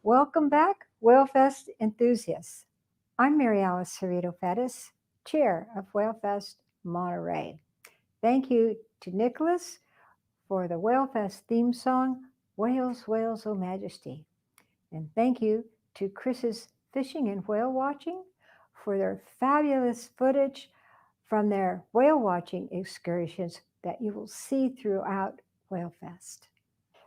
Welcome back, Whalefest enthusiasts. I'm Mary Alice Cerrito-Fettis, Chair of Whalefest Monterey. Thank you to Nicholas for the Whalefest theme song, Whales, Whales, O Majesty. And thank you to Chris's Fishing and Whale Watching for their fabulous footage from their whale watching excursions that you will see throughout Whalefest.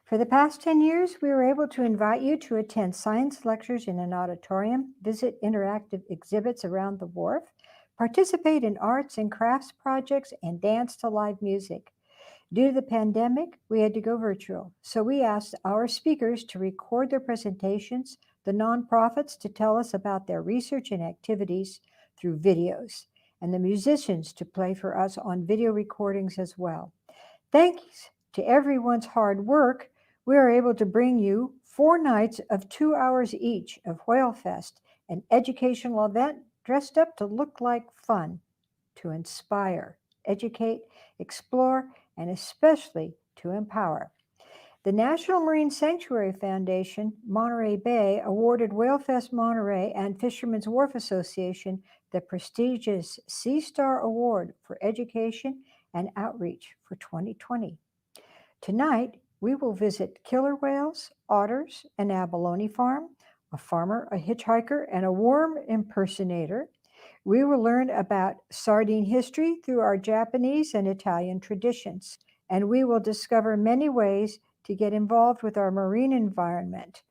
For the past 10 years, we were able to invite you to attend science lectures in an auditorium, visit interactive exhibits around the wharf, participate in arts and crafts projects, and dance to live music. Due to the pandemic, we had to go virtual, so we asked our speakers to record their presentations, the nonprofits to tell us about their research and activities through videos, and the musicians to play for us on video recordings as well. Thanks to everyone's hard work, we are able to bring you 4 nights of 2 hours each of Whalefest, an educational event dressed up to look like fun, to inspire, educate, explore, and especially to empower. The National Marine Sanctuary Foundation, Monterey Bay, awarded Whalefest Monterey and Fishermen's Wharf Association the prestigious Sea Star Award for Education and Outreach for 2020. Tonight, we will visit killer whales, otters, an abalone farm, a farmer, a hitchhiker, and a worm impersonator. We will learn about sardine history through our Japanese and Italian traditions, and we will discover many ways to get involved with our marine environment.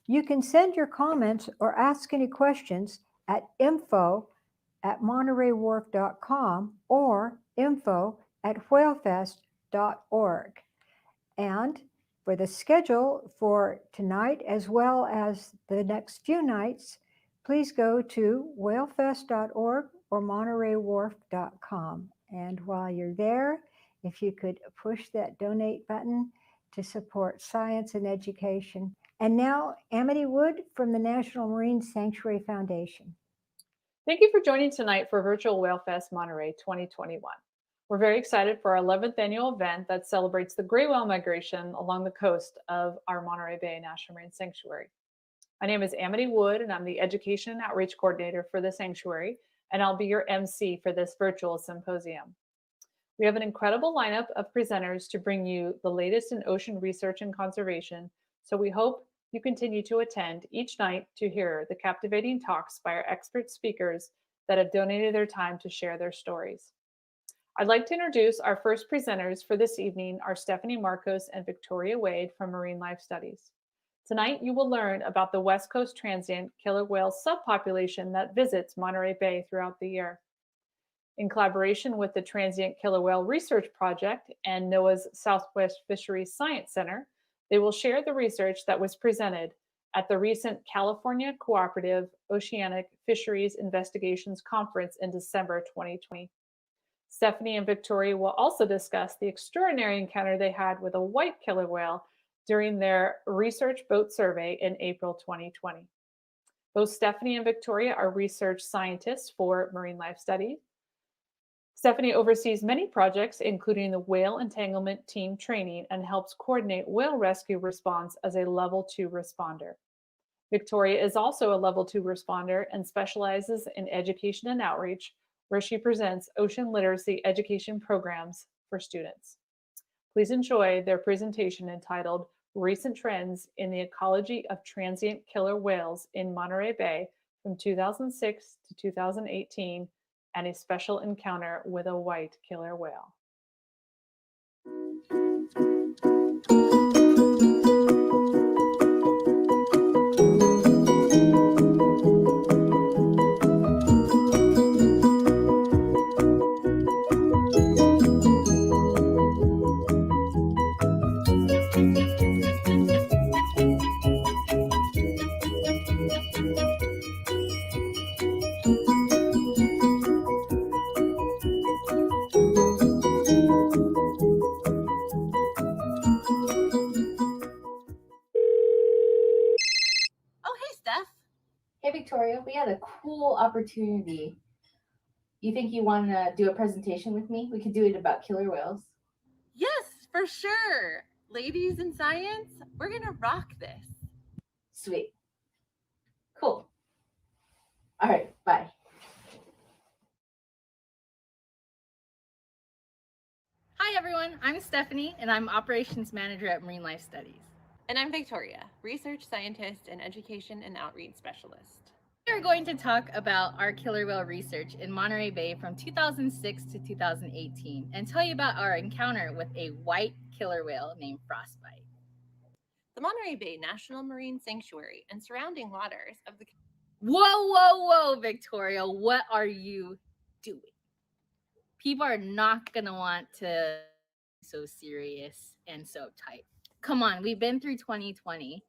You can send your comments or ask any questions at info@monterreywharf.com or info@whalefest.org. And for the schedule for tonight, as well as the next few nights, please go to whalefest.org or monterreywharf.com. And while you're there, if you could push that donate button to support science and education. And now, Amity Wood from the National Marine Sanctuary Foundation. Thank you for joining tonight for Virtual Whalefest Monterey 2021. We're very excited for our 11th annual event that celebrates the gray whale migration along the coast of our Monterey Bay National Marine Sanctuary. My name is Amity Wood, and I'm the Education and Outreach Coordinator for the Sanctuary, and I'll be your MC for this virtual symposium. We have an incredible lineup of presenters to bring you the latest in ocean research and conservation, so we hope you continue to attend each night to hear the captivating talks by our expert speakers that have donated their time to share their stories. I'd like to introduce our first presenters for this evening are Stephanie Marcos and Victoria Wade from Marine Life Studies. Tonight, you will learn about the West Coast transient killer whale subpopulation that visits Monterey Bay throughout the year. In collaboration with the Transient Killer Whale Research Project and NOAA's Southwest Fisheries Science Center, they will share the research that was presented at the recent California Cooperative Oceanic Fisheries Investigations Conference in December 2020. Stephanie and Victoria will also discuss the extraordinary encounter they had with a white killer whale during their research boat survey in April 2020. Both Stephanie and Victoria are research scientists for Marine Life Studies. Stephanie oversees many projects, including the whale entanglement team training, and helps coordinate whale rescue response as a level 2 responder. Victoria is also a level 2 responder and specializes in education and outreach, where she presents ocean literacy education programs for students. Please enjoy their presentation entitled Recent Trends in the Ecology of Transient Killer Whales in Monterey Bay from 2006 to 2018 and a special encounter with a white killer whale. Oh, hey, Steph. Hey, Victoria. We had a cool opportunity. You think you want to do a presentation with me? We could do it about killer whales. Yes, for sure. Ladies in science, we're going to rock this. Sweet. Cool. All right, bye. Hi, everyone. I'm Stephanie, and I'm Operations Manager at Marine Life Studies. And I'm Victoria, Research Scientist and Education and Outreach Specialist. We are going to talk about our killer whale research in Monterey Bay from 2006 to 2018 and tell you about our encounter with a white killer whale named Frostbite. The Monterey Bay National Marine Sanctuary and surrounding waters of the... Whoa, Victoria. What are you doing? People are not going to want to be so serious and so uptight. Come on, we've been through 2020.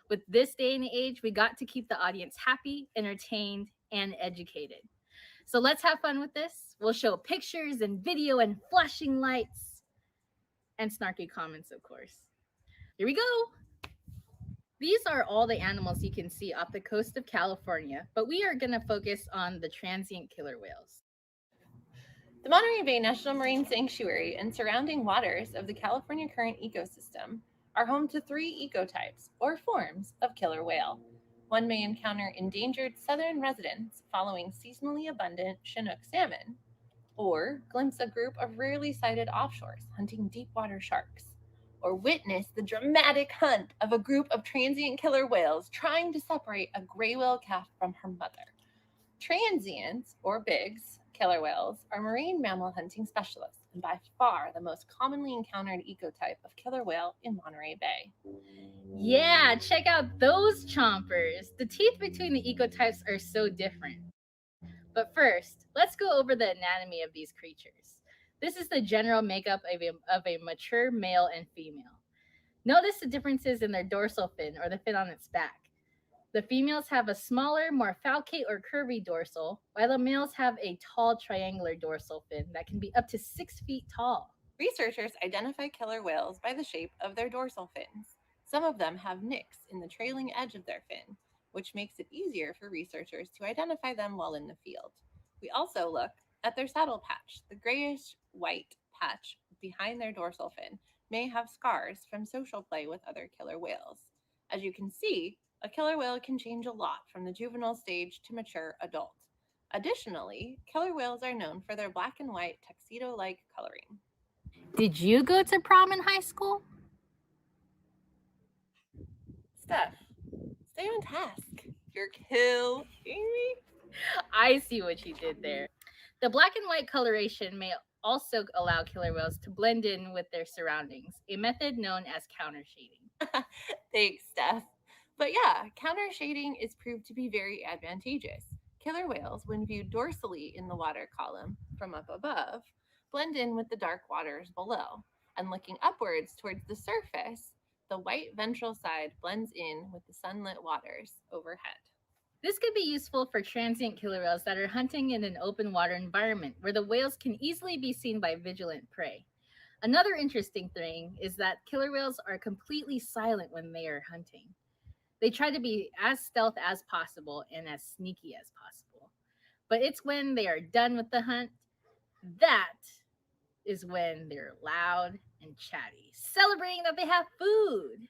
With this day and age, we got to keep the audience happy, entertained, and educated. So let's have fun with this. We'll show pictures and video and flashing lights and snarky comments, of course. Here we go. These are all the animals you can see off the coast of California, but we are going to focus on the transient killer whales. The Monterey Bay National Marine Sanctuary and surrounding waters of the California current ecosystem are home to 3 ecotypes, or forms, of killer whale. One may encounter endangered southern residents following seasonally abundant Chinook salmon, or glimpse a group of rarely sighted offshores hunting deep water sharks, or witness the dramatic hunt of a group of transient killer whales trying to separate a gray whale calf from her mother. Transients, or bigs, killer whales are marine mammal hunting specialists and by far the most commonly encountered ecotype of killer whale in Monterey Bay. Yeah, check out those chompers. The teeth between the ecotypes are so different. But first, let's go over the anatomy of these creatures. This is the general makeup of a mature male and female. Notice the differences in their dorsal fin, or the fin on its back. The females have a smaller, more falcate or curvy dorsal, while the males have a tall triangular dorsal fin that can be up to 6 feet tall. Researchers identify killer whales by the shape of their dorsal fins. Some of them have nicks in the trailing edge of their fin, which makes it easier for researchers to identify them while in the field. We also look at their saddle patch. The grayish-white patch behind their dorsal fin may have scars from social play with other killer whales. As you can see, A killer whale can change a lot from the juvenile stage to mature adult. Additionally, killer whales are known for their black and white tuxedo-like coloring. Did you go to prom in high school? Steph, stay on task. You're killing me. I see what you did there. The black and white coloration may also allow killer whales to blend in with their surroundings, a method known as counter shading. Thanks, Steph. But yeah, counter shading is proved to be very advantageous. Killer whales, when viewed dorsally in the water column from up above, blend in with the dark waters below. And looking upwards towards the surface, the white ventral side blends in with the sunlit waters overhead. This could be useful for transient killer whales that are hunting in an open water environment where the whales can easily be seen by vigilant prey. Another interesting thing is that killer whales are completely silent when they are hunting. They try to be as stealth as possible and as sneaky as possible. But it's when they are done with the hunt that is when they're loud and chatty, celebrating that they have food.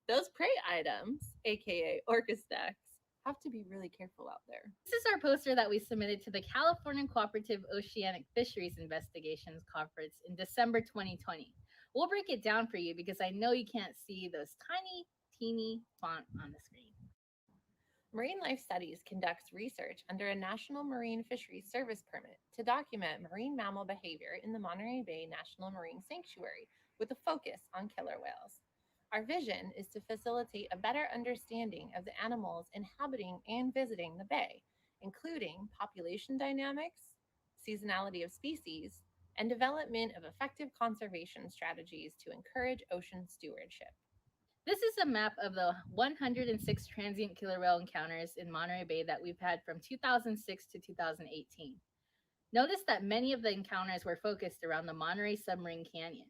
Those prey items, aka orca stacks, have to be really careful out there. This is our poster that we submitted to the California Cooperative Oceanic Fisheries Investigations Conference in December 2020. We'll break it down for you because I know you can't see those tiny, teeny font on the screen. Marine Life Studies conducts research under a National Marine Fisheries Service permit to document marine mammal behavior in the Monterey Bay National Marine Sanctuary with a focus on killer whales. Our vision is to facilitate a better understanding of the animals inhabiting and visiting the bay, including population dynamics, seasonality of species, and development of effective conservation strategies to encourage ocean stewardship. This is a map of the 106 transient killer whale encounters in Monterey Bay that we've had from 2006 to 2018. Notice that many of the encounters were focused around the Monterey Submarine Canyon.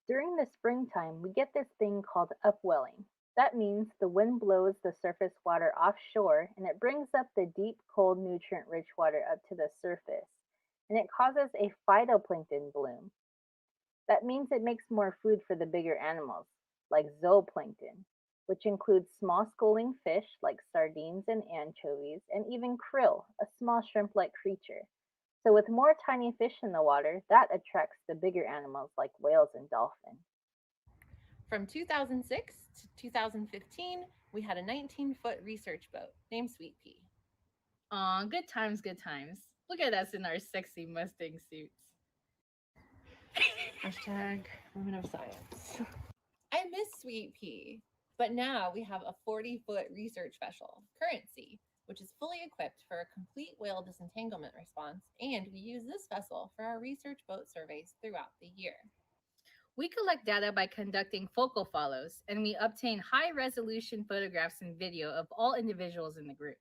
During the springtime, we get this thing called upwelling. That means the wind blows the surface water offshore and it brings up the deep, cold, nutrient-rich water up to the surface, and it causes a phytoplankton bloom. That means it makes more food for the bigger animals, like zooplankton, which includes small schooling fish like sardines and anchovies, and even krill, a small shrimp-like creature. So with more tiny fish in the water, that attracts the bigger animals like whales and dolphins. From 2006 to 2015, we had a 19-foot research boat named Sweet Pea. Aw, good times, good times. Look at us in our sexy Mustang suits. Hashtag women of science. I miss Sweet Pea, but now we have a 40-foot research vessel, Currency, which is fully equipped for a complete whale disentanglement response, and we use this vessel for our research boat surveys throughout the year. We collect data by conducting focal follows, and we obtain high-resolution photographs and video of all individuals in the group.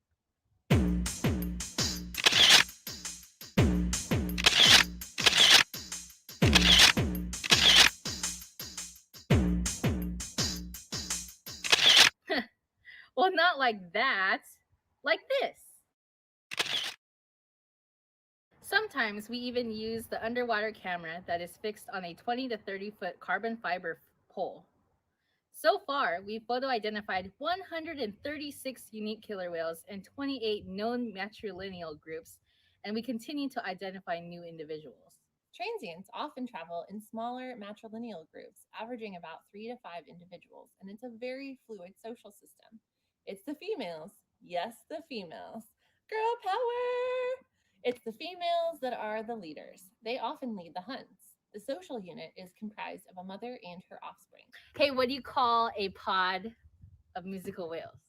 Well, not like that. Like this. Sometimes we even use the underwater camera that is fixed on a 20 to 30 foot carbon fiber pole. So far, we've photo-identified 136 unique killer whales and 28 known matrilineal groups, and we continue to identify new individuals. Transients often travel in smaller matrilineal groups, averaging about 3 to 5 individuals, and it's a very fluid social system. It's the females. Yes, the females. Girl power! It's the females that are the leaders. They often lead the hunts. The social unit is comprised of a mother and her offspring. Hey, what do you call a pod of musical whales?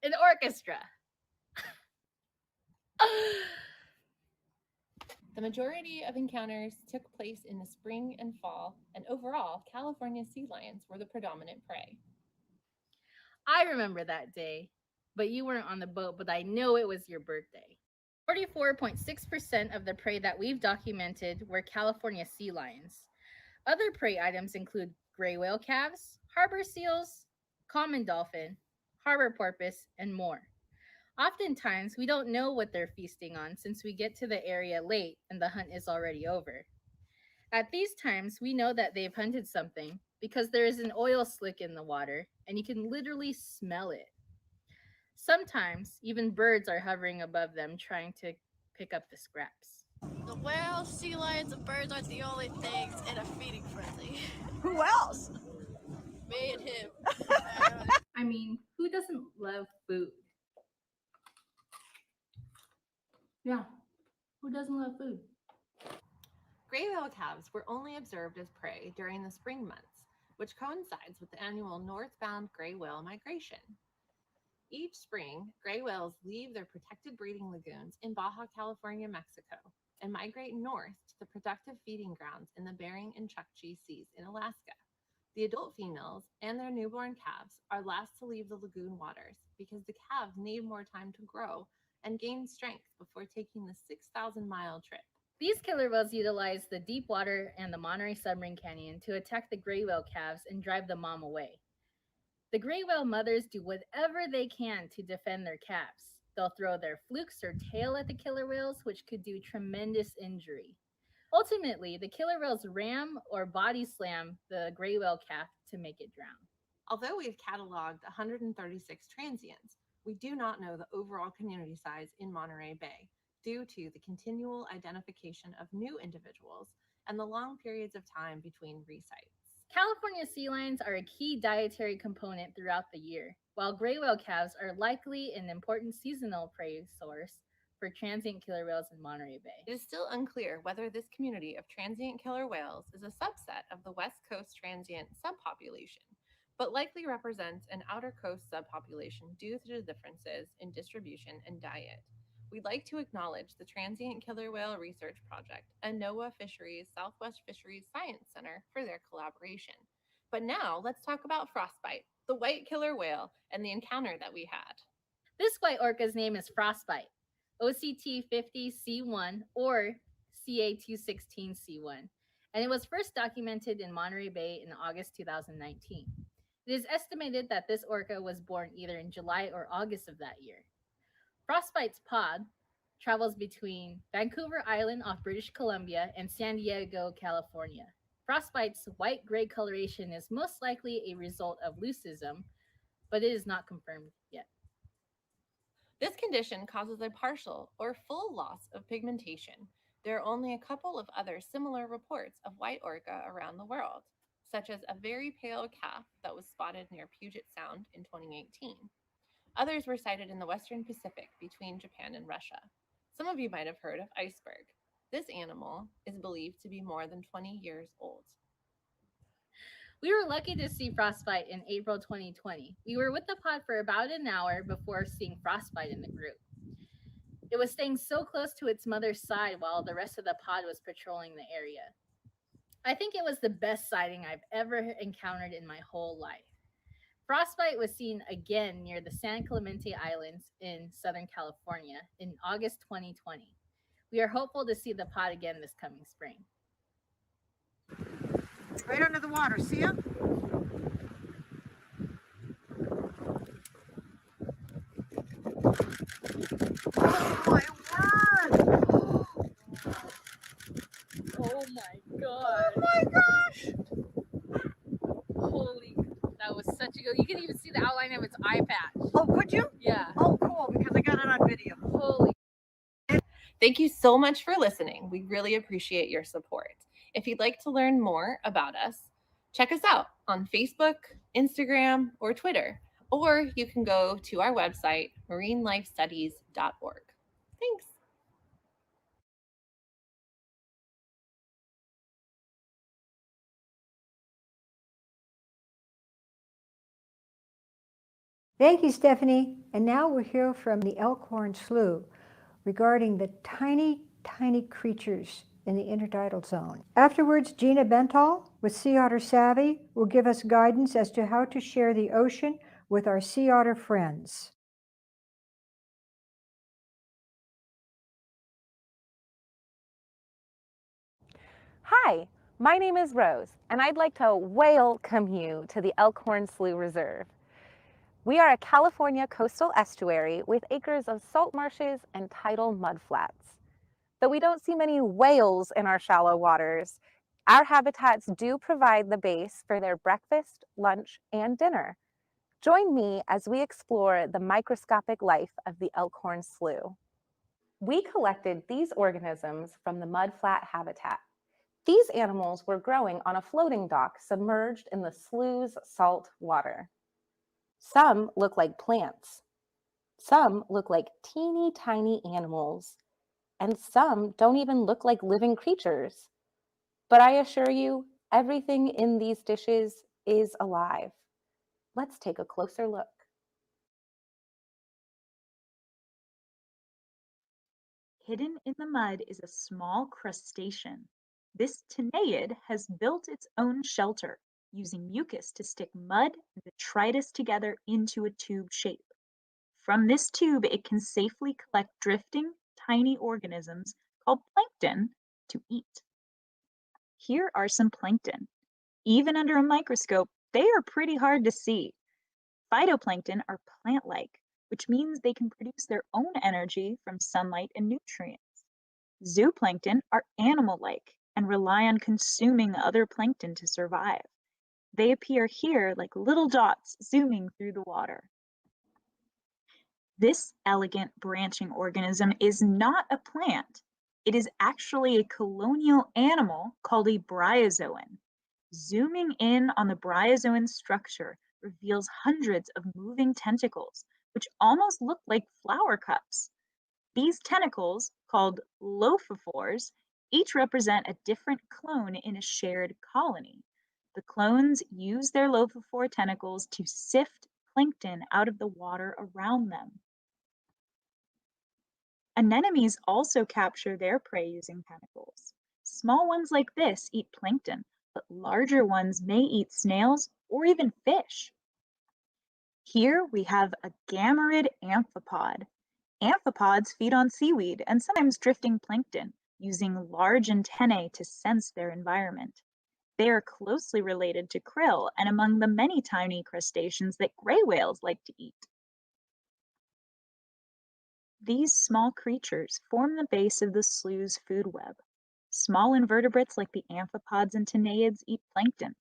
An orchestra. The majority of encounters took place in the spring and fall, and overall, California sea lions were the predominant prey. I remember that day, but you weren't on the boat, but I know it was your birthday. 44.6% of the prey that we've documented were California sea lions. Other prey items include gray whale calves, harbor seals, common dolphin, harbor porpoise, and more. Oftentimes, we don't know what they're feasting on since we get to the area late and the hunt is already over. At these times, we know that they've hunted something because there is an oil slick in the water and you can literally smell it. Sometimes, even birds are hovering above them trying to pick up the scraps. The whales, sea lions, and birds aren't the only things in a feeding frenzy. Who else? Me and him. I mean, who doesn't love food? Yeah, who doesn't love food? Gray whale calves were only observed as prey during the spring months, which coincides with the annual northbound gray whale migration. Each spring, gray whales leave their protected breeding lagoons in Baja California, Mexico, and migrate north to the productive feeding grounds in the Bering and Chukchi Seas in Alaska. The adult females and their newborn calves are last to leave the lagoon waters because the calves need more time to grow and gain strength before taking the 6,000-mile trip. These killer whales utilize the deep water and the Monterey Submarine Canyon to attack the gray whale calves and drive the mom away. The gray whale mothers do whatever they can to defend their calves. They'll throw their flukes or tail at the killer whales, which could do tremendous injury. Ultimately, the killer whales ram or body slam the gray whale calf to make it drown. Although we've cataloged 136 transients, we do not know the overall community size in Monterey Bay due to the continual identification of new individuals and the long periods of time between resites. California sea lions are a key dietary component throughout the year, while gray whale calves are likely an important seasonal prey source for transient killer whales in Monterey Bay. It is still unclear whether this community of transient killer whales is a subset of the West Coast transient subpopulation, but likely represents an outer coast subpopulation due to the differences in distribution and diet. We'd like to acknowledge the Transient Killer Whale Research Project and NOAA Fisheries Southwest Fisheries Science Center for their collaboration. But now let's talk about frostbite, the white killer whale, and the encounter that we had. This white orca's name is Frostbite, OCT50C1 or CA216C1, and it was first documented in Monterey Bay in August 2019. It is estimated that this orca was born either in July or August of that year. Frostbite's pod travels between Vancouver Island off British Columbia and San Diego, California. Frostbite's white-gray coloration is most likely a result of leucism, but it is not confirmed yet. This condition causes a partial or full loss of pigmentation. There are only a couple of other similar reports of white orca around the world, such as a very pale calf that was spotted near Puget Sound in 2018. Others were sighted in the Western Pacific between Japan and Russia. Some of you might have heard of iceberg. This animal is believed to be more than 20 years old. We were lucky to see Frostbite in April 2020. We were with the pod for about an hour before seeing Frostbite in the group. It was staying so close to its mother's side while the rest of the pod was patrolling the area. I think it was the best sighting I've ever encountered in my whole life. Frostbite was seen again near the San Clemente Islands in Southern California in August 2020. We are hopeful to see the pod again this coming spring. Right under the water, see ya? Oh my word! Oh my god. Oh my gosh! Holy, that was such a good. You can even see the outline of its eye patch. Oh, could you? Yeah. Oh, cool, because I got it on video. Holy. Thank you so much for listening. We really appreciate your support. If you'd like to learn more about us, check us out on Facebook, Instagram, or Twitter, or you can go to our website, marinelifestudies.org. Thanks. Thank you, Stephanie. And now we'll hear from the Elkhorn Slough regarding the tiny, tiny creatures in the intertidal zone. Afterwards, Gina Bental with Sea Otter Savvy will give us guidance as to how to share the ocean with our sea otter friends. Hi, my name is Rose, and I'd like to welcome you to the Elkhorn Slough Reserve. We are a California coastal estuary with acres of salt marshes and tidal mudflats. Though we don't see many whales in our shallow waters, our habitats do provide the base for their breakfast, lunch, and dinner. Join me as we explore the microscopic life of the Elkhorn Slough. We collected these organisms from the mudflat habitat. These animals were growing on a floating dock submerged in the slough's salt water. Some look like plants. Some look like teeny tiny animals. And some don't even look like living creatures. But I assure you, everything in these dishes is alive. Let's take a closer look. Hidden in the mud is a small crustacean. This Tenneid has built its own shelter, using mucus to stick mud and detritus together into a tube shape. From this tube, it can safely collect drifting, tiny organisms called plankton to eat. Here are some plankton. Even under a microscope, they are pretty hard to see. Phytoplankton are plant-like, which means they can produce their own energy from sunlight and nutrients. Zooplankton are animal-like and rely on consuming other plankton to survive. They appear here like little dots zooming through the water. This elegant branching organism is not a plant. It is actually a colonial animal called a bryozoan. Zooming in on the bryozoan structure reveals hundreds of moving tentacles, which almost look like flower cups. These tentacles, called lophophores, each represent a different clone in a shared colony. The clones use their lophophore tentacles to sift plankton out of the water around them. Anemones also capture their prey using tentacles. Small ones like this eat plankton, but larger ones may eat snails or even fish. Here we have a gammarid amphipod. Amphipods feed on seaweed and sometimes drifting plankton, using large antennae to sense their environment. They are closely related to krill and among the many tiny crustaceans that gray whales like to eat. These small creatures form the base of the slough's food web. Small invertebrates like the amphipods and Tennaids eat plankton.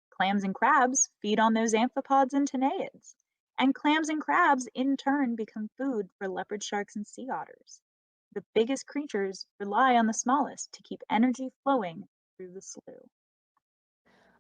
Clams and crabs feed on those amphipods and Tennaids. And clams and crabs in turn become food for leopard sharks and sea otters. The biggest creatures rely on the smallest to keep energy flowing through the slough.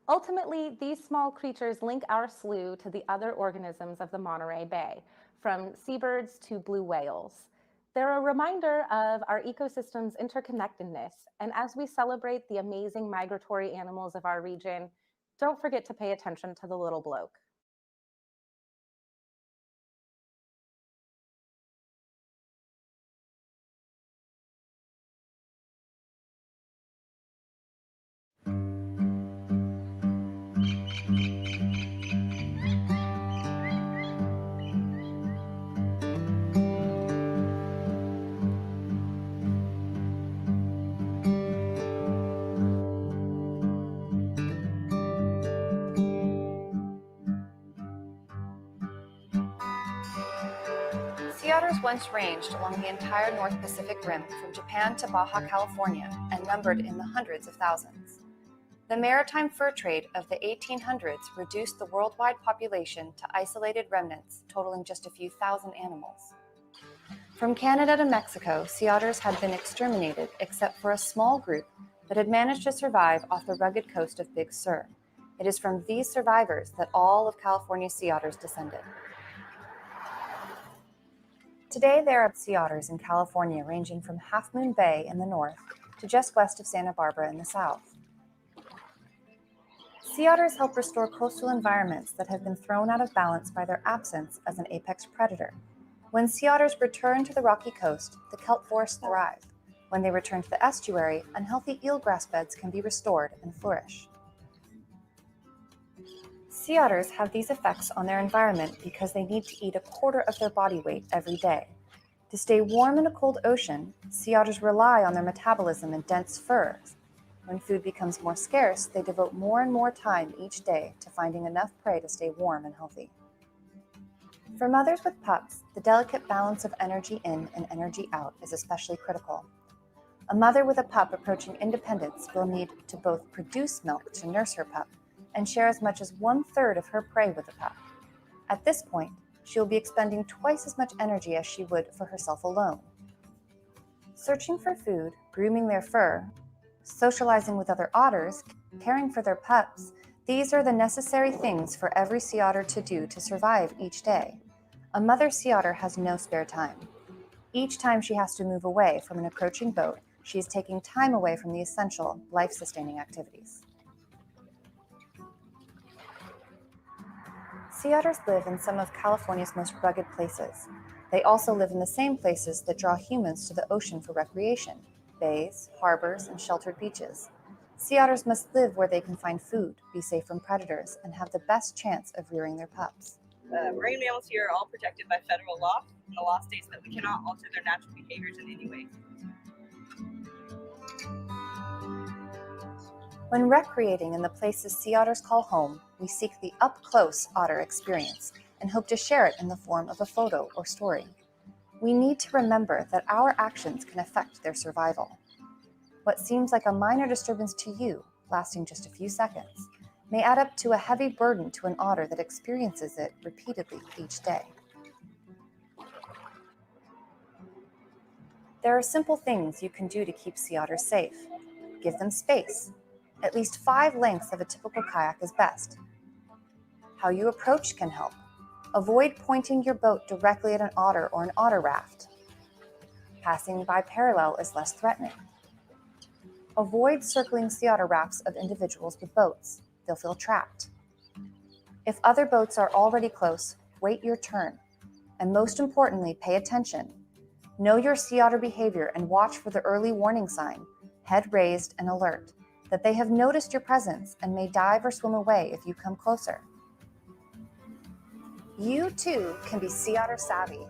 Ultimately, these small creatures link our slough to the other organisms of the Monterey Bay, from seabirds to blue whales. They're a reminder of our ecosystem's interconnectedness, and as we celebrate the amazing migratory animals of our region, don't forget to pay attention to the little bloke. Sea otters once ranged along the entire North Pacific Rim from Japan to Baja California and numbered in the hundreds of thousands. The maritime fur trade of the 1800s reduced the worldwide population to isolated remnants totaling just a few thousand animals. From Canada to Mexico, sea otters had been exterminated except for a small group that had managed to survive off the rugged coast of Big Sur. It is from these survivors that all of California's sea otters descended. Today, there are sea otters in California ranging from Half Moon Bay in the north to just west of Santa Barbara in the south. Sea otters help restore coastal environments that have been thrown out of balance by their absence as an apex predator. When sea otters return to the rocky coast, the kelp forests thrive. When they return to the estuary, unhealthy eelgrass beds can be restored and flourish. Sea otters have these effects on their environment because they need to eat a quarter of their body weight every day. To stay warm in a cold ocean, sea otters rely on their metabolism and dense furs. When food becomes more scarce, they devote more and more time each day to finding enough prey to stay warm and healthy. For mothers with pups, the delicate balance of energy in and energy out is especially critical. A mother with a pup approaching independence will need to both produce milk to nurse her pup and share as much as 1/3 of her prey with the pup. At this point, she will be expending twice as much energy as she would for herself alone. Searching for food, grooming their fur, socializing with other otters, caring for their pups, these are the necessary things for every sea otter to do to survive each day. A mother sea otter has no spare time. Each time she has to move away from an approaching boat, she is taking time away from the essential, life-sustaining activities. Sea otters live in some of California's most rugged places. They also live in the same places that draw humans to the ocean for recreation: bays, harbors, and sheltered beaches. Sea otters must live where they can find food, be safe from predators, and have the best chance of rearing their pups. Marine mammals here are all protected by federal law, and the law states that we cannot alter their natural behaviors in any way. When recreating in the places sea otters call home, we seek the up-close otter experience and hope to share it in the form of a photo or story. We need to remember that our actions can affect their survival. What seems like a minor disturbance to you, lasting just a few seconds, may add up to a heavy burden to an otter that experiences it repeatedly each day. There are simple things you can do to keep sea otters safe. Give them space. At least 5 lengths of a typical kayak is best. How you approach can help. Avoid pointing your boat directly at an otter or an otter raft. Passing by parallel is less threatening. Avoid circling sea otter rafts of individuals with boats. They'll feel trapped. If other boats are already close, wait your turn. And most importantly, pay attention. Know your sea otter behavior and watch for the early warning sign, head raised and alert, that they have noticed your presence and may dive or swim away if you come closer. You too can be sea otter savvy.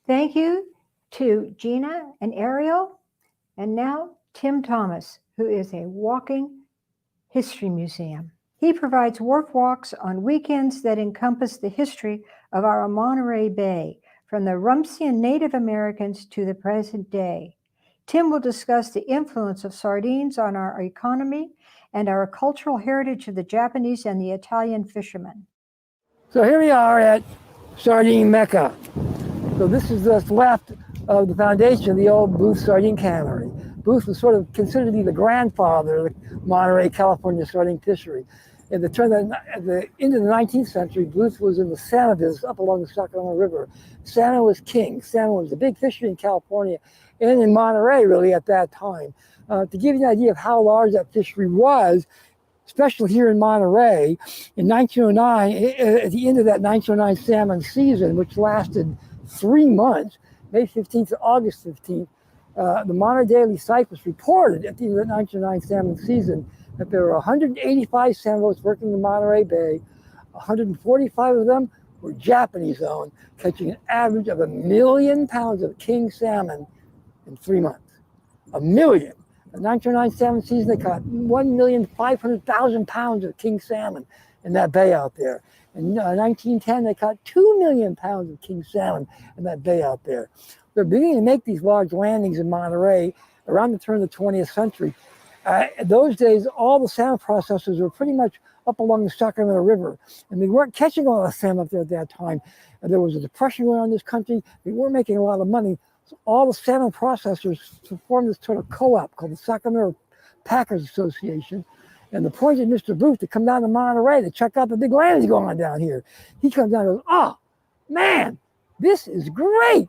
Thank you to Gina and Ariel, and now Tim Thomas, who is a walking history museum. He provides work walks on weekends that encompass the history of our Monterey Bay, from the Rumsian Native Americans to the present day. Tim will discuss the influence of sardines on our economy and our cultural heritage of the Japanese and the Italian fishermen. So here we are at Sardine Mecca. So this is what's left of the foundation of the old Booth Sardine Cannery. Booth was sort of considered to be the grandfather of the Monterey, California sardine fishery. At the end of the 19th century, Booth was in the salmon business up along the Sacramento River. Salmon was king. Salmon was a big fishery in California and in Monterey, really, at that time. To give you an idea of how large that fishery was, especially here in Monterey, in 1909, at the end of that 1909 salmon season, which lasted 3 months, May 15th to August 15th, the Monterey Daily Cyclist reported at the end of the 1909 salmon season that there were 185 salmon boats working in Monterey Bay. 145 of them were Japanese-owned, catching an average of 1 million pounds of king salmon in 3 months. 1 million. The 1909 salmon season, they caught 1,500,000 pounds of king salmon in that bay out there. In 1910, they caught 2 million pounds of king salmon in that bay out there. They're beginning to make these large landings in Monterey around the turn of the 20th century. In those days, all the salmon processors were pretty much up along the Sacramento River, and they weren't catching a lot of salmon up there at that time. And there was a depression going on in this country. They weren't making a lot of money. So all the salmon processors formed this sort of co-op called the Sacramento Packers Association. and appointed Mr. Booth to come down to Monterey to check out the big landings going on down here. He comes down and goes, oh, man, this is great.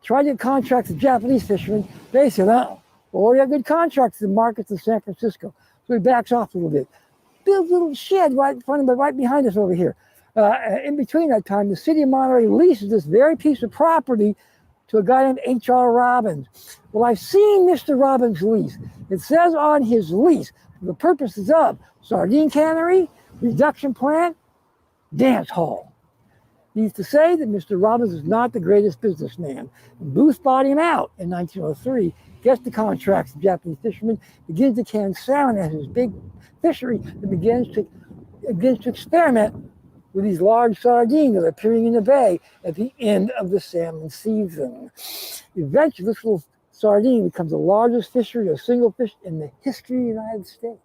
Tried to get contracts with Japanese fishermen. They said, oh, well, we have good contracts in markets in San Francisco. So he backs off a little bit. Builds a little shed right in front of, right behind us over here. In between that time, the city of Monterey leases this very piece of property to a guy named H.R. Robbins. Well, I've seen Mr. Robbins' lease. It says on his lease, for the purposes of sardine cannery, reduction plant, dance hall. Needs to say that Mr. Robbins is not the greatest businessman. Booth bought him out in 1903, gets the contracts of Japanese fishermen, begins to can salmon as his big fishery, and begins to experiment with these large sardines that are appearing in the bay at the end of the salmon season. Eventually, this little sardine becomes the largest fishery of single fish in the history of the United States.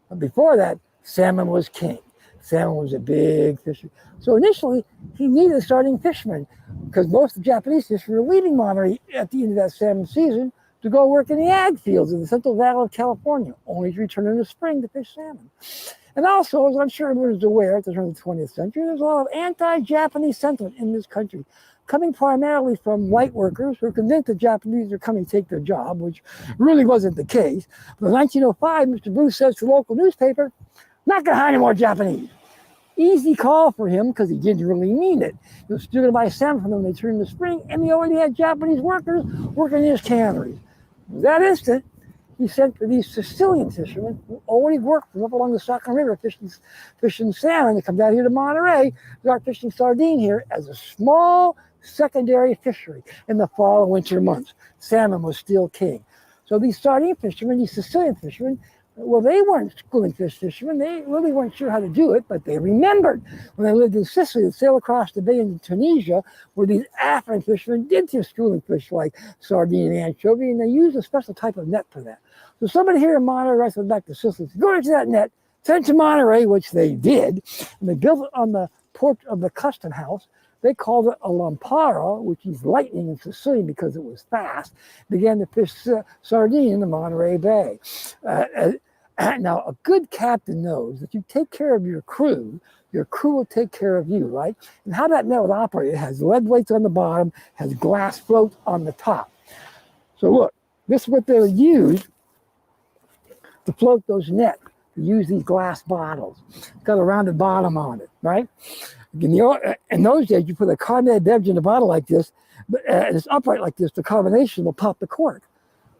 But before that, salmon was king. Salmon was a big fishery. So initially, he needed a sardine fisherman because most of the Japanese fishermen were leaving Monterey at the end of that salmon season to go work in the ag fields in the Central Valley of California, only to return in the spring to fish salmon. And also, as I'm sure everyone is aware, at the turn of the 20th century, there's a lot of anti-Japanese sentiment in this country, coming primarily from white workers who are convinced the Japanese are coming to take their job, which really wasn't the case. But in 1905, Mr. Booth says to the local newspaper, not going to hire any more Japanese. Easy call for him because he didn't really mean it. He was still going to buy salmon from them when they turned in the spring, and he already had Japanese workers working in his canneries. That instant, he sent for these Sicilian fishermen who already worked from up along the Sacan River fishing salmon to come down here to Monterey, start fishing sardine here as a small secondary fishery in the fall and winter months. Salmon was still king. So these sardine fishermen, these Sicilian fishermen, well, they weren't schooling fish fishermen. They really weren't sure how to do it, but they remembered when they lived in Sicily and sailed across the bay into Tunisia, where these African fishermen did their schooling fish like sardine and anchovy, and they used a special type of net for that. So somebody here in Monterey writes back to Sicily, go into that net, send it to Monterey, which they did, and they built it on the port of the custom house. They called it a lampara, which is lightning in Sicilian because it was fast, began to fish sardine in the Monterey Bay. Now, a good captain knows that you take care of your crew will take care of you, right? And how that net would operate, it has lead weights on the bottom, has glass float on the top. So look, this is what they would use to float those nets, to use these glass bottles. It's got a rounded bottom on it, right? In those days, you put a carbonated beverage in a bottle like this, and it's upright like this, the carbonation will pop the cork.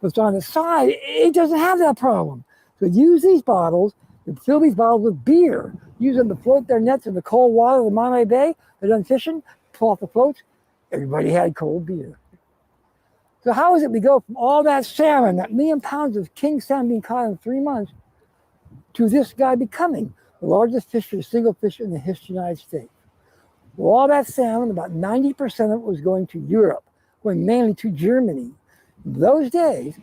But it's on the side, it doesn't have that problem. So use these bottles, and fill these bottles with beer. Use them to float their nets in the cold water of the Monterey Bay. They're done fishing, pull off the floats, everybody had cold beer. So how is it we go from all that salmon, that 1 million pounds of king salmon being caught in 3 months, to this guy becoming the largest fisher, single fisher in the history of the United States? Well, all that salmon, about 90% of it was going to Europe, going mainly to Germany. In those days,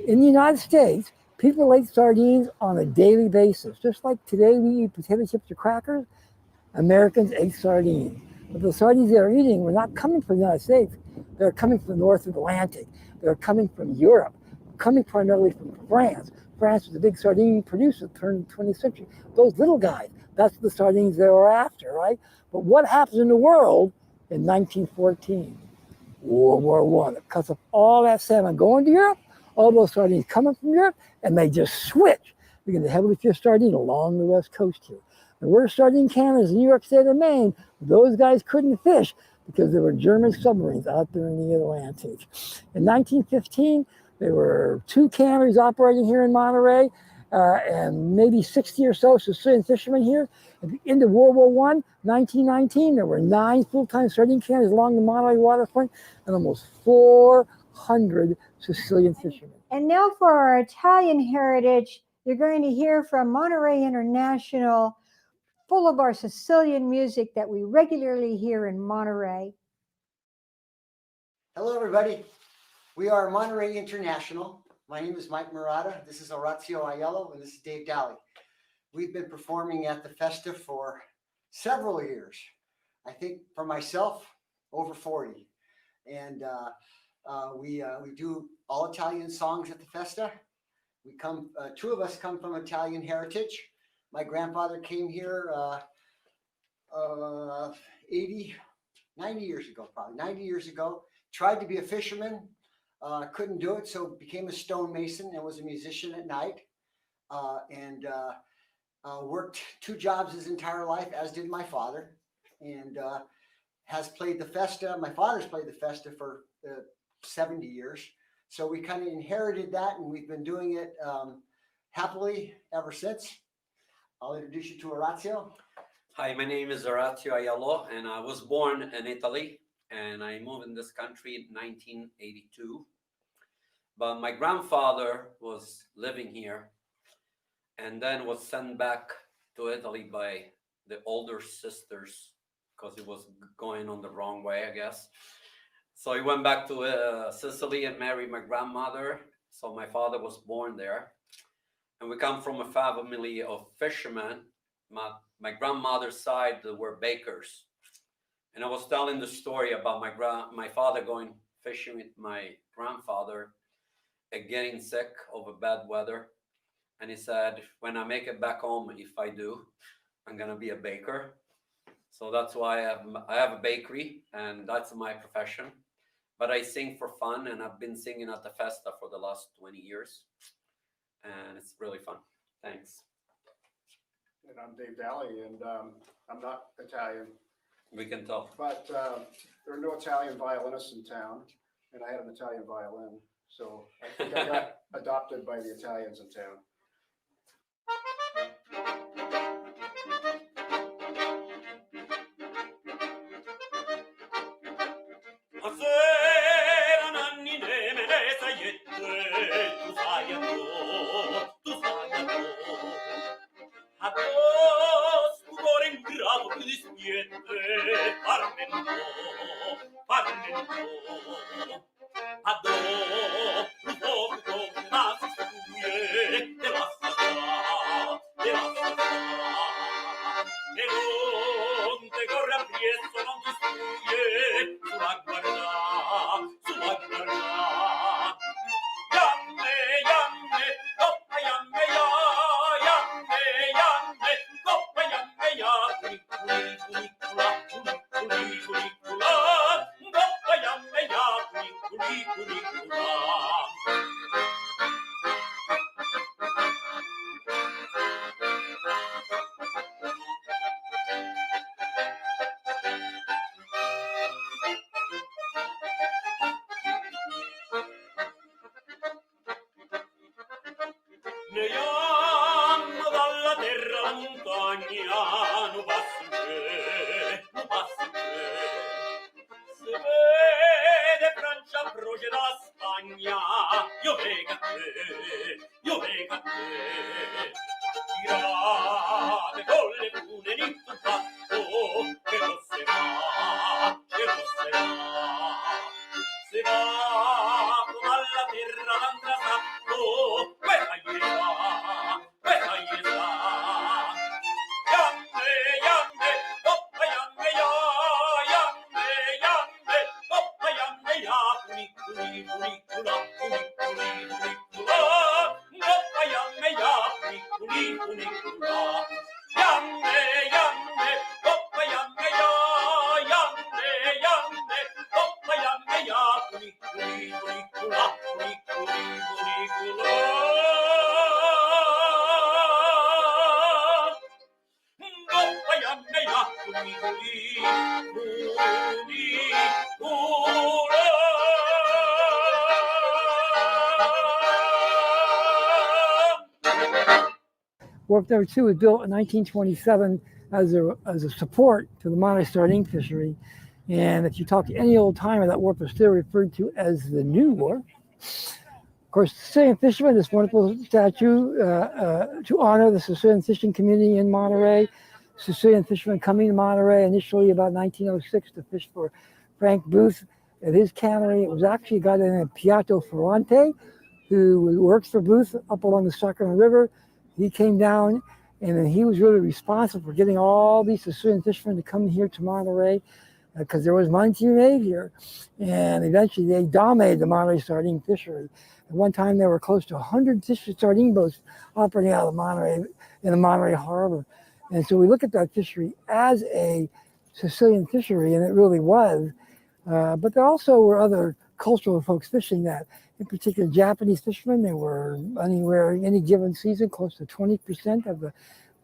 in the United States, people ate sardines on a daily basis. Just like today we eat potato chips or crackers, Americans ate sardines. But the sardines they were eating were not coming from the United States. They were coming from the North Atlantic. They were coming from Europe, coming primarily from France. France was a big sardine producer at the turn of the 20th century. Those little guys, that's the sardines they were after, right? But what happens in the world in 1914? World War I. It cuts off all that salmon going to Europe, all those sardines coming from Europe, and they just switch. Begin to heavily fish sardine along the west coast here. And we're sardine canners in New York State and Maine. Those guys couldn't fish because there were German submarines out there in the Atlantic. In 1915, there were 2 canneries operating here in Monterey, and maybe 60 or so Sicilian fishermen here. At the end of World War I, 1919, there were 9 full-time sardine canneries along the Monterey waterfront and almost 400 Sicilian fishermen. And now for our Italian heritage, you're going to hear from Monterey International, full of our Sicilian music that we regularly hear in Monterey. Hello, everybody. We are Monterey International. My name is Mike Murata. This is Orazio Aiello, and this is Dave Daly. We've been performing at the Festa for several years. I think for myself, over 40. And we do all Italian songs at the Festa. We come, two of us come from Italian heritage. My grandfather came here 90 years ago, probably 90 years ago. Tried to be a fisherman, couldn't do it, so became a stonemason and was a musician at night. Worked 2 jobs his entire life, as did my father, and has played the festa. My father's played the festa for 70 years. So we kind of inherited that, and we've been doing it happily ever since. I'll introduce you to Orazio. Hi, my name is Orazio Aiello, and I was born in Italy, and I moved in this country in 1982. But my grandfather was living here and then was sent back to Italy by the older sisters because he was going on the wrong way, I guess. So he went back to Sicily and married my grandmother. So my father was born there. And we come from a family of fishermen. My grandmother's side were bakers. And I was telling the story about my father going fishing with my grandfather and getting sick of a bad weather. And he said, when I make it back home, if I do, I'm going to be a baker. So that's why I have a bakery, and that's my profession. But I sing for fun, and I've been singing at the Festa for the last 20 years. And it's really fun. Thanks. And I'm Dave Daly, and I'm not Italian. We can tell. But there are no Italian violinists in town, and I had an Italian violin. So I think I got adopted by the Italians in town. Wharf number 2 was built in 1927 as a support to the Monterey sardine fishery. And if you talk to any old timer, that wharf is still referred to as the new wharf. Of course, Sicilian fishermen, this wonderful statue to honor the Sicilian fishing community in Monterey. Sicilian fishermen coming to Monterey initially about 1906 to fish for Frank Booth at his cannery. It was actually a guy named Piatto Ferrante, who works for Booth up along the Sacramento River. He came down, and then he was really responsible for getting all these Sicilian fishermen to come here to Monterey. because there was money to be made here. And eventually they dominated the Monterey sardine fishery. At one time there were close to 100 sardine boats operating out of Monterey, in the Monterey Harbor. And so we look at that fishery as a Sicilian fishery, and it really was. But there also were other cultural folks fishing that. In particular, Japanese fishermen. They were anywhere, any given season, close to 20% of the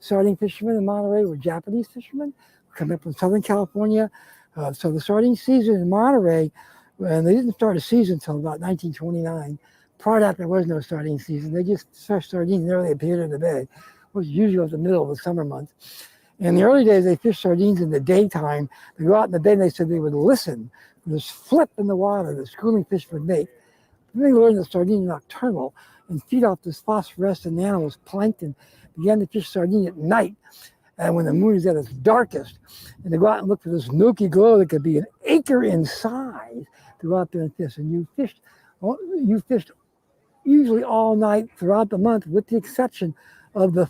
sardine fishermen in Monterey were Japanese fishermen, coming up from Southern California. So the sardine season in Monterey, and they didn't start a season until about 1929. Prior to that, there was no sardine season. They just fished sardines whenever they appeared in the bay, which was usually at the middle of the summer months. In the early days, they fished sardines in the daytime. They go out in the bay, and they said they would listen for this flip in the water that schooling fish would make. Then they learned that sardine is nocturnal and feed off this phosphorescent animals, plankton, began to fish sardine at night, and when the moon is at its darkest, and they go out and look for this milky glow that could be an acre in size to go out there and fish. And you fished usually all night throughout the month, with the exception of the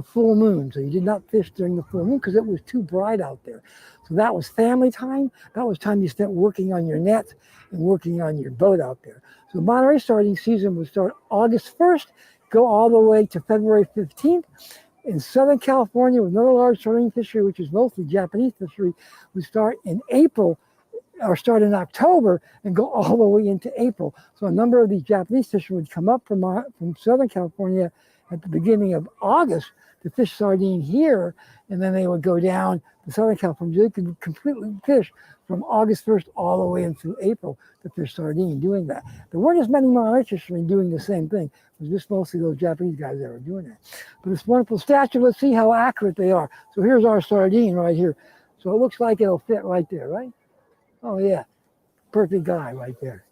full moon. So you did not fish during the full moon because it was too bright out there. So that was family time. That was time you spent working on your net and working on your boat out there. So the Monterey sardine season would start August 1st, go all the way to February 15th. In Southern California, with another large sardine fishery, which is mostly Japanese fishery, would start in April, or start in October and go all the way into April. So a number of these Japanese fishermen would come up from Southern California at the beginning of August to fish sardine here, and then they would go down to Southern California. They could completely fish from August 1st all the way into April to fish sardine doing that. There weren't as many Monterey fishermen doing the same thing. It was just mostly those Japanese guys that were doing that. But this wonderful statue, let's see how accurate they are. So here's our sardine right here. So it looks like it'll fit right there, right? Oh yeah, perfect guy right there.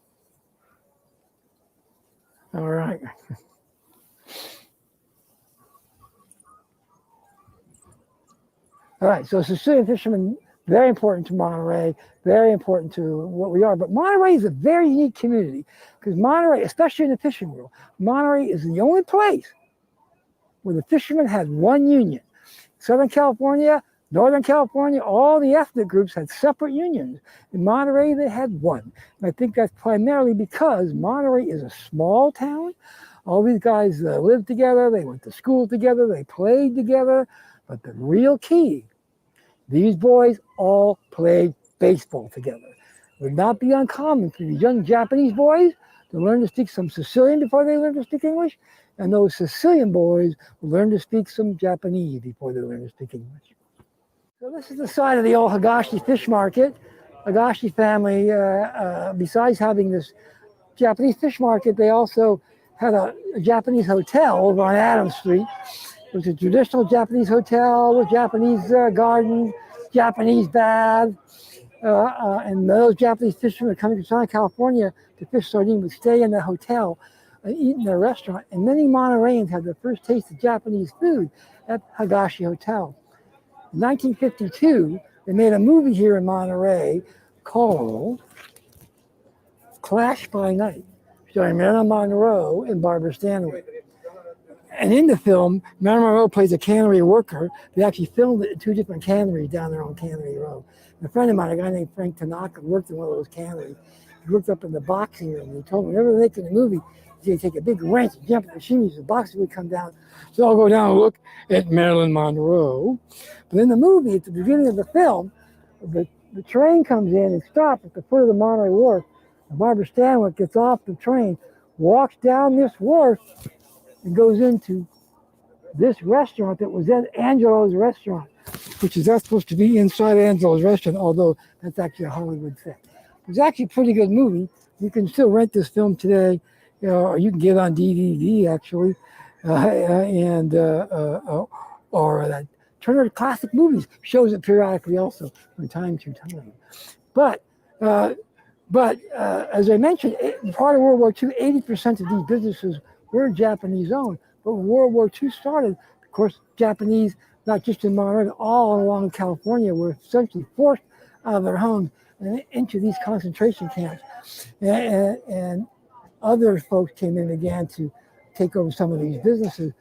All right. All right, so Sicilian fishermen, very important to Monterey, very important to what we are. But Monterey is a very unique community because Monterey, especially in the fishing world, Monterey is the only place where the fishermen had one union. Southern California, Northern California, all the ethnic groups had separate unions. In Monterey, they had one. And I think that's primarily because Monterey is a small town. All these guys lived together, they went to school together, they played together. But the real key, these boys all played baseball together. It would not be uncommon for these young Japanese boys to learn to speak some Sicilian before they learn to speak English, and those Sicilian boys will learn to speak some Japanese before they learn to speak English. So this is the side of the old Higashi fish market. Higashi family, besides having this Japanese fish market, they also had a Japanese hotel over on Adams Street. It was a traditional Japanese hotel with Japanese gardens, Japanese baths, and those Japanese fishermen coming to Southern California to fish sardine would stay in the hotel and eat in their restaurant. And many Montereyans had their first taste of Japanese food at Higashi Hotel. In 1952, they made a movie here in Monterey called Clash by Night, starring Marilyn Monroe and Barbara Stanwyck. And in the film, Marilyn Monroe plays a cannery worker. They actually filmed it at two different canneries down there on Cannery Row. And a friend of mine, a guy named Frank Tanaka, worked in one of those canneries. He worked up in the boxing room. And he told me whenever they're making a movie, he'd take a big wrench and jump at the chimneys. The boxing would come down. So I'll go down and look at Marilyn Monroe. But in the movie, at the beginning of the film, the train comes in and stops at the foot of the Monterey Wharf. And Barbara Stanwyck gets off the train, walks down this wharf, and goes into this restaurant that was at Angelo's restaurant, which is not supposed to be inside Angelo's restaurant, although that's actually a Hollywood set. It's actually a pretty good movie. You can still rent this film today, or you can get it on DVD actually, or that Turner Classic Movies shows it periodically also from time to time. But as I mentioned, part of World War II, 80% of these businesses were Japanese owned. But when World War II started, of course, Japanese, not just in Monterey, but all along California, were essentially forced out of their homes and into these concentration camps. And other folks came in and began to take over some of these businesses.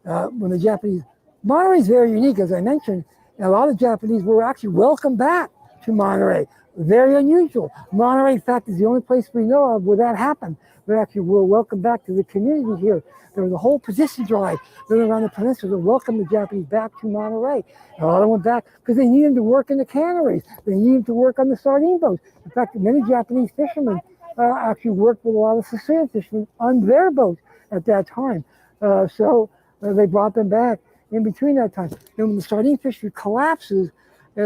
When the Japanese, Monterey is very unique, as I mentioned, and a lot of Japanese were actually welcomed back to Monterey. Very unusual. Monterey, in fact, is the only place we know of where that happened. We actually were welcomed back to the community here. There was a whole petition drive around the peninsula to welcome the Japanese back to Monterey. And a lot of them went back because they needed them to work in the canneries. They needed them to work on the sardine boats. In fact, many Japanese fishermen actually worked with a lot of Sicilian fishermen on their boats at that time. So they brought them back in between that time. And when the sardine fishery collapses,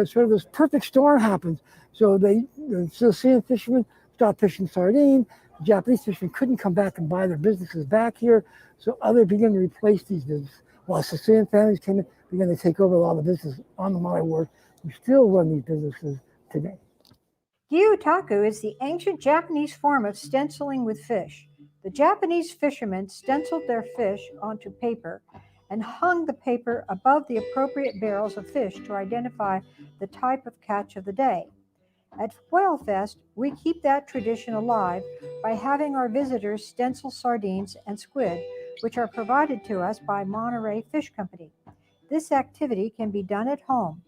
sort of this perfect storm happens. So the Sicilian fishermen stopped fishing sardine. The Japanese fishermen couldn't come back and buy their businesses back here. So others began to replace these businesses. While Sicilian families came in, began to take over a lot of the business on the Monterey Wharf. We still run these businesses today. Gyutaku is the ancient Japanese form of stenciling with fish. The Japanese fishermen stenciled their fish onto paper and hung the paper above the appropriate barrels of fish to identify the type of catch of the day. At Whalefest, we keep that tradition alive by having our visitors stencil sardines and squid, which are provided to us by Monterey Fish Company. This activity can be done at home.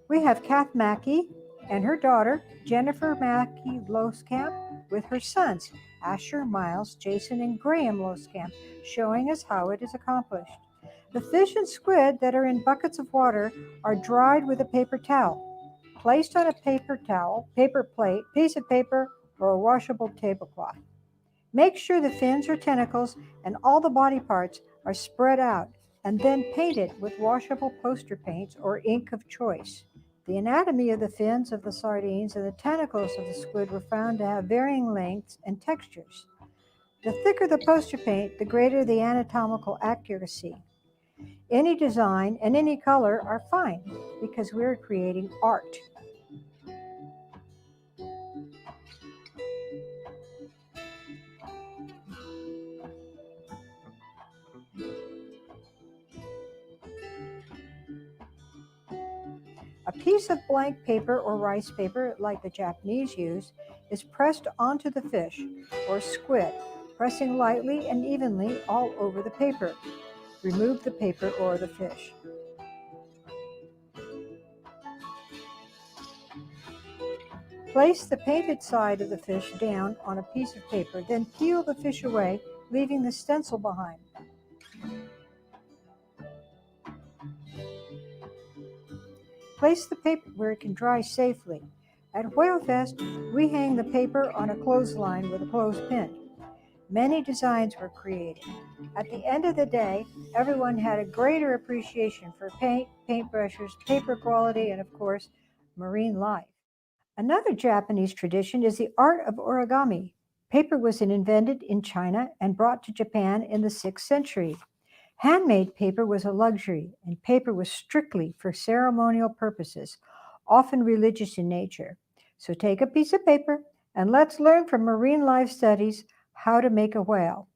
We have Kath Mackey and her daughter, Jennifer Mackey Loskamp, with her sons, Asher, Miles, Jason, and Graham Loskamp, showing us how it is accomplished. The fish and squid that are in buckets of water are dried with a paper towel. Placed on a paper towel, paper plate, piece of paper, or a washable tablecloth. Make sure the fins or tentacles and all the body parts are spread out and then painted with washable poster paints or ink of choice. The anatomy of the fins of the sardines and the tentacles of the squid were found to have varying lengths and textures. The thicker the poster paint, the greater the anatomical accuracy. Any design and any color are fine because we're creating art. A piece of blank paper or rice paper, like the Japanese use, is pressed onto the fish or squid, pressing lightly and evenly all over the paper. Remove the paper or the fish. Place the painted side of the fish down on a piece of paper, then peel the fish away, leaving the stencil behind. Place the paper where it can dry safely. At Whalefest, we hang the paper on a clothesline with a clothespin. Many designs were created. At the end of the day, everyone had a greater appreciation for paint, paintbrushes, paper quality, and of course, marine life. Another Japanese tradition is the art of origami. Paper was invented in China and brought to Japan in the 6th century. Handmade paper was a luxury, and paper was strictly for ceremonial purposes, often religious in nature. So take a piece of paper and let's learn from marine life studies how to make a whale.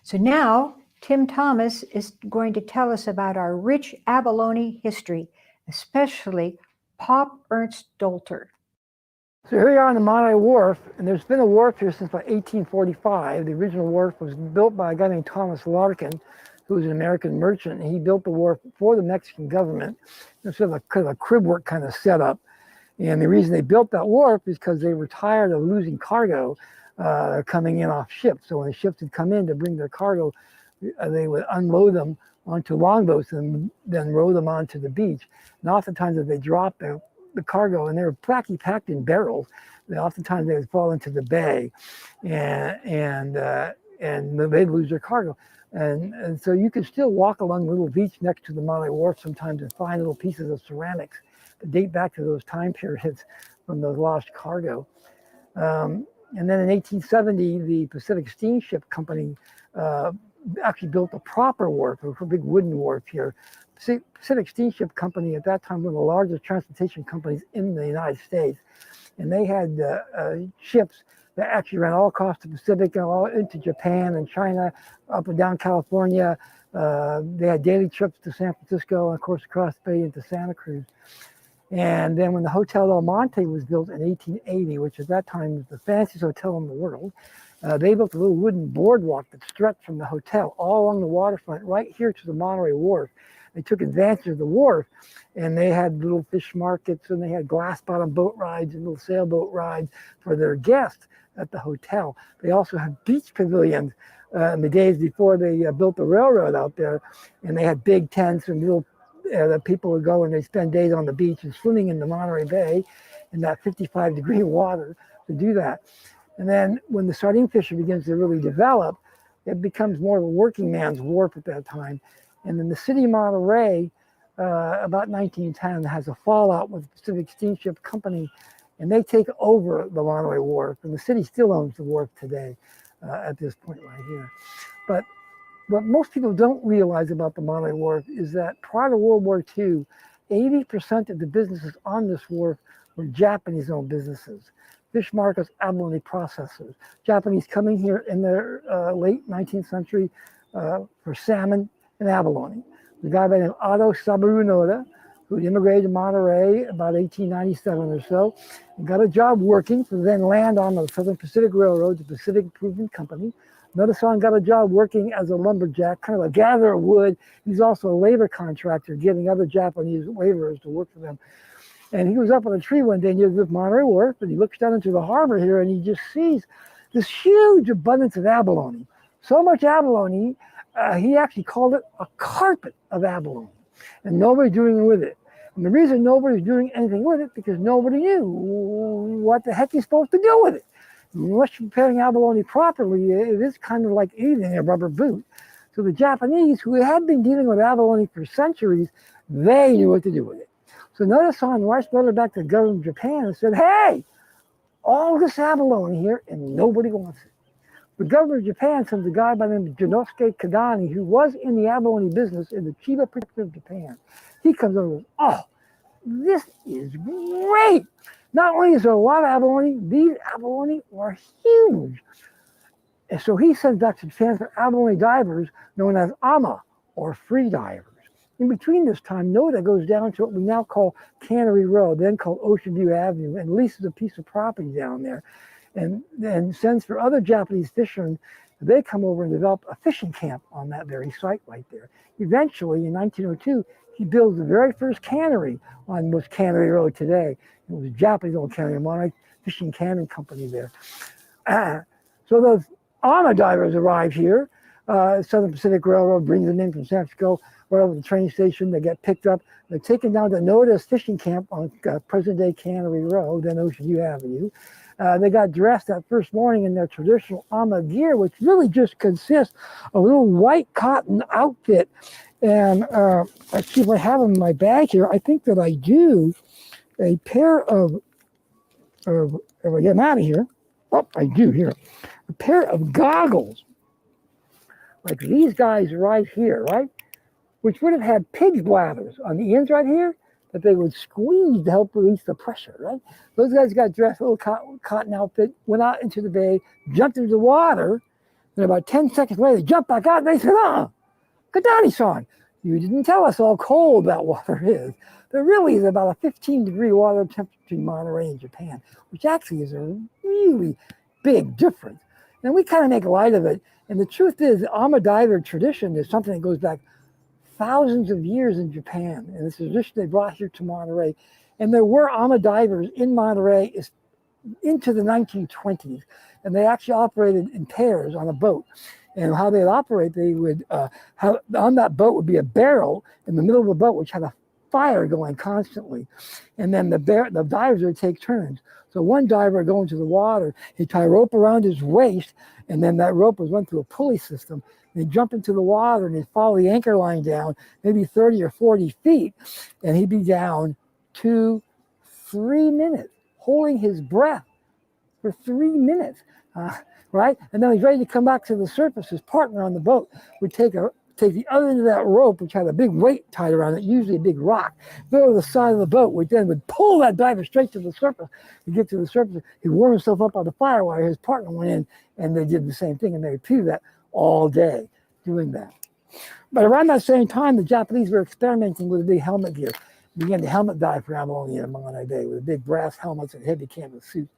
So now Tim Thomas is going to tell us about our rich abalone history, especially Pop Ernst Dolter. So here we are on the Monterey Wharf, and there's been a wharf here since about 1845. The original wharf was built by a guy named Thomas Larkin, who was an American merchant, and he built the wharf for the Mexican government. It was sort of a kind of a crib work kind of setup. And the reason they built that wharf is because they were tired of losing cargo coming in off ships. So when the ships would come in to bring their cargo, they would unload them onto longboats and then row them onto the beach. And oftentimes if they dropped the cargo, and they were practically packed in barrels, oftentimes they would fall into the bay and they'd lose their cargo. And so you could still walk along the little beach next to the Monterey Wharf sometimes and find little pieces of ceramics that date back to those time periods from those lost cargo. And then in 1870, the Pacific Steamship Company actually built a proper wharf, a big wooden wharf here. Pacific Steamship Company at that time was one of the largest transportation companies in the United States. And they had ships that actually ran all across the Pacific and all into Japan and China, up and down California. They had daily trips to San Francisco and of course across the bay into Santa Cruz. And then when the Hotel Del Monte was built in 1880, which at that time was the fanciest hotel in the world, they built a little wooden boardwalk that stretched from the hotel all along the waterfront right here to the Monterey Wharf. They took advantage of the wharf, and they had little fish markets, and they had glass bottom boat rides and little sailboat rides for their guests at the hotel. They also had beach pavilions in the days before they built the railroad out there, and they had big tents and little that people would go and they spend days on the beach and swimming in the Monterey Bay in that 55-degree water to do that. And then when the sardine fishery begins to really develop, it becomes more of a working man's wharf at that time. And then the city of Monterey, about 1910, has a fallout with the Pacific Steamship Company, and they take over the Monterey Wharf. And the city still owns the wharf today at this point right here. But what most people don't realize about the Monterey Wharf is that prior to World War II, 80% of the businesses on this wharf were Japanese-owned businesses. Fish markets, abalone processors. Japanese coming here in the late 19th century for salmon and abalone. The guy by the name of Otto Sabaru Noda, who immigrated to Monterey about 1897 or so, and got a job working for the then land on the Southern Pacific Railroad, the Pacific Improvement Company. Noda-san got a job working as a lumberjack, kind of a gatherer of wood. He's also a labor contractor, getting other Japanese laborers to work for them. And he was up on a tree one day near the Monterey Wharf, and he looks down into the harbor here, and he just sees this huge abundance of abalone. So much abalone, he actually called it a carpet of abalone, and nobody's doing anything with it. And the reason nobody's doing anything with it, because nobody knew what the heck you're supposed to do with it. Unless you're preparing abalone properly, it is kind of like eating a rubber boot. So the Japanese, who had been dealing with abalone for centuries, they knew what to do with it. So Noda-san writes a letter back to the government of Japan and said, hey, all this abalone here, and nobody wants it. The governor of Japan sends a guy by the name of Jinosuke Kagani, who was in the abalone business in the Chiba Prefecture of Japan. He comes over and goes, oh, this is great. Not only is there a lot of abalone, these abalone are huge. And so he sends back to Japan for abalone divers known as ama, or free divers. In between this time, Noda goes down to what we now call Cannery Road, then called Ocean View Avenue, and leases a piece of property down there, and sends for other Japanese fishermen They come over and develop a fishing camp on that very site right there. Eventually, in 1902, he builds the very first cannery on what's Cannery Road today. It was a Japanese old cannery, Monterey Fishing Canning Company there. So those AMA divers arrive here. Southern Pacific Railroad brings them in from San Francisco, right over the train station. They get picked up. They're taken down to Notice Fishing Camp on present-day Cannery Road, then Ocean View Avenue. They got dressed that first morning in their traditional AMA gear, which really just consists of a little white cotton outfit. And let's see if I have them in my bag here. I think that I do. A pair of if I get them out of here. Oh, I do here. A pair of goggles, like these guys right here, right? Which would have had pig's bladders on the ends right here that they would squeeze to help release the pressure, right? Those guys got dressed, a little cotton outfit, went out into the bay, jumped into the water, and about 10 seconds later, they jumped back out and they said, Kadani-san, you didn't tell us how cold that water is. There really is about a 15-degree water temperature in Monterey in Japan, which actually is a really big difference. And we kind of make light of it. And the truth is, the AMA diver tradition is something that goes back thousands of years in Japan. And it's a tradition they brought here to Monterey. And there were AMA divers in Monterey into the 1920s. And they actually operated in pairs on a boat. And how they'd operate, they would have on that boat would be a barrel in the middle of the boat, which had a fire going constantly. And then the divers would take turns. So one diver would go into the water, he'd tie a rope around his waist, and then that rope was run through a pulley system. And he'd jump into the water and he'd follow the anchor line down, maybe 30 or 40 feet, and he'd be down 2-3 minutes, holding his breath for 3 minutes, right? And then he's ready to come back to the surface. His partner on the boat would take the other end of that rope, which had a big weight tied around it, usually a big rock, go to the side of the boat, which then would pull that diver straight to the surface. He'd get to the surface, he'd warm himself up on the fire while his partner went in, and they did the same thing, and they repeated that all day, doing that. But around that same time, the Japanese were experimenting with big helmet gear. They began to helmet dive for abalone in Monterey Bay with big brass helmets and heavy canvas suits.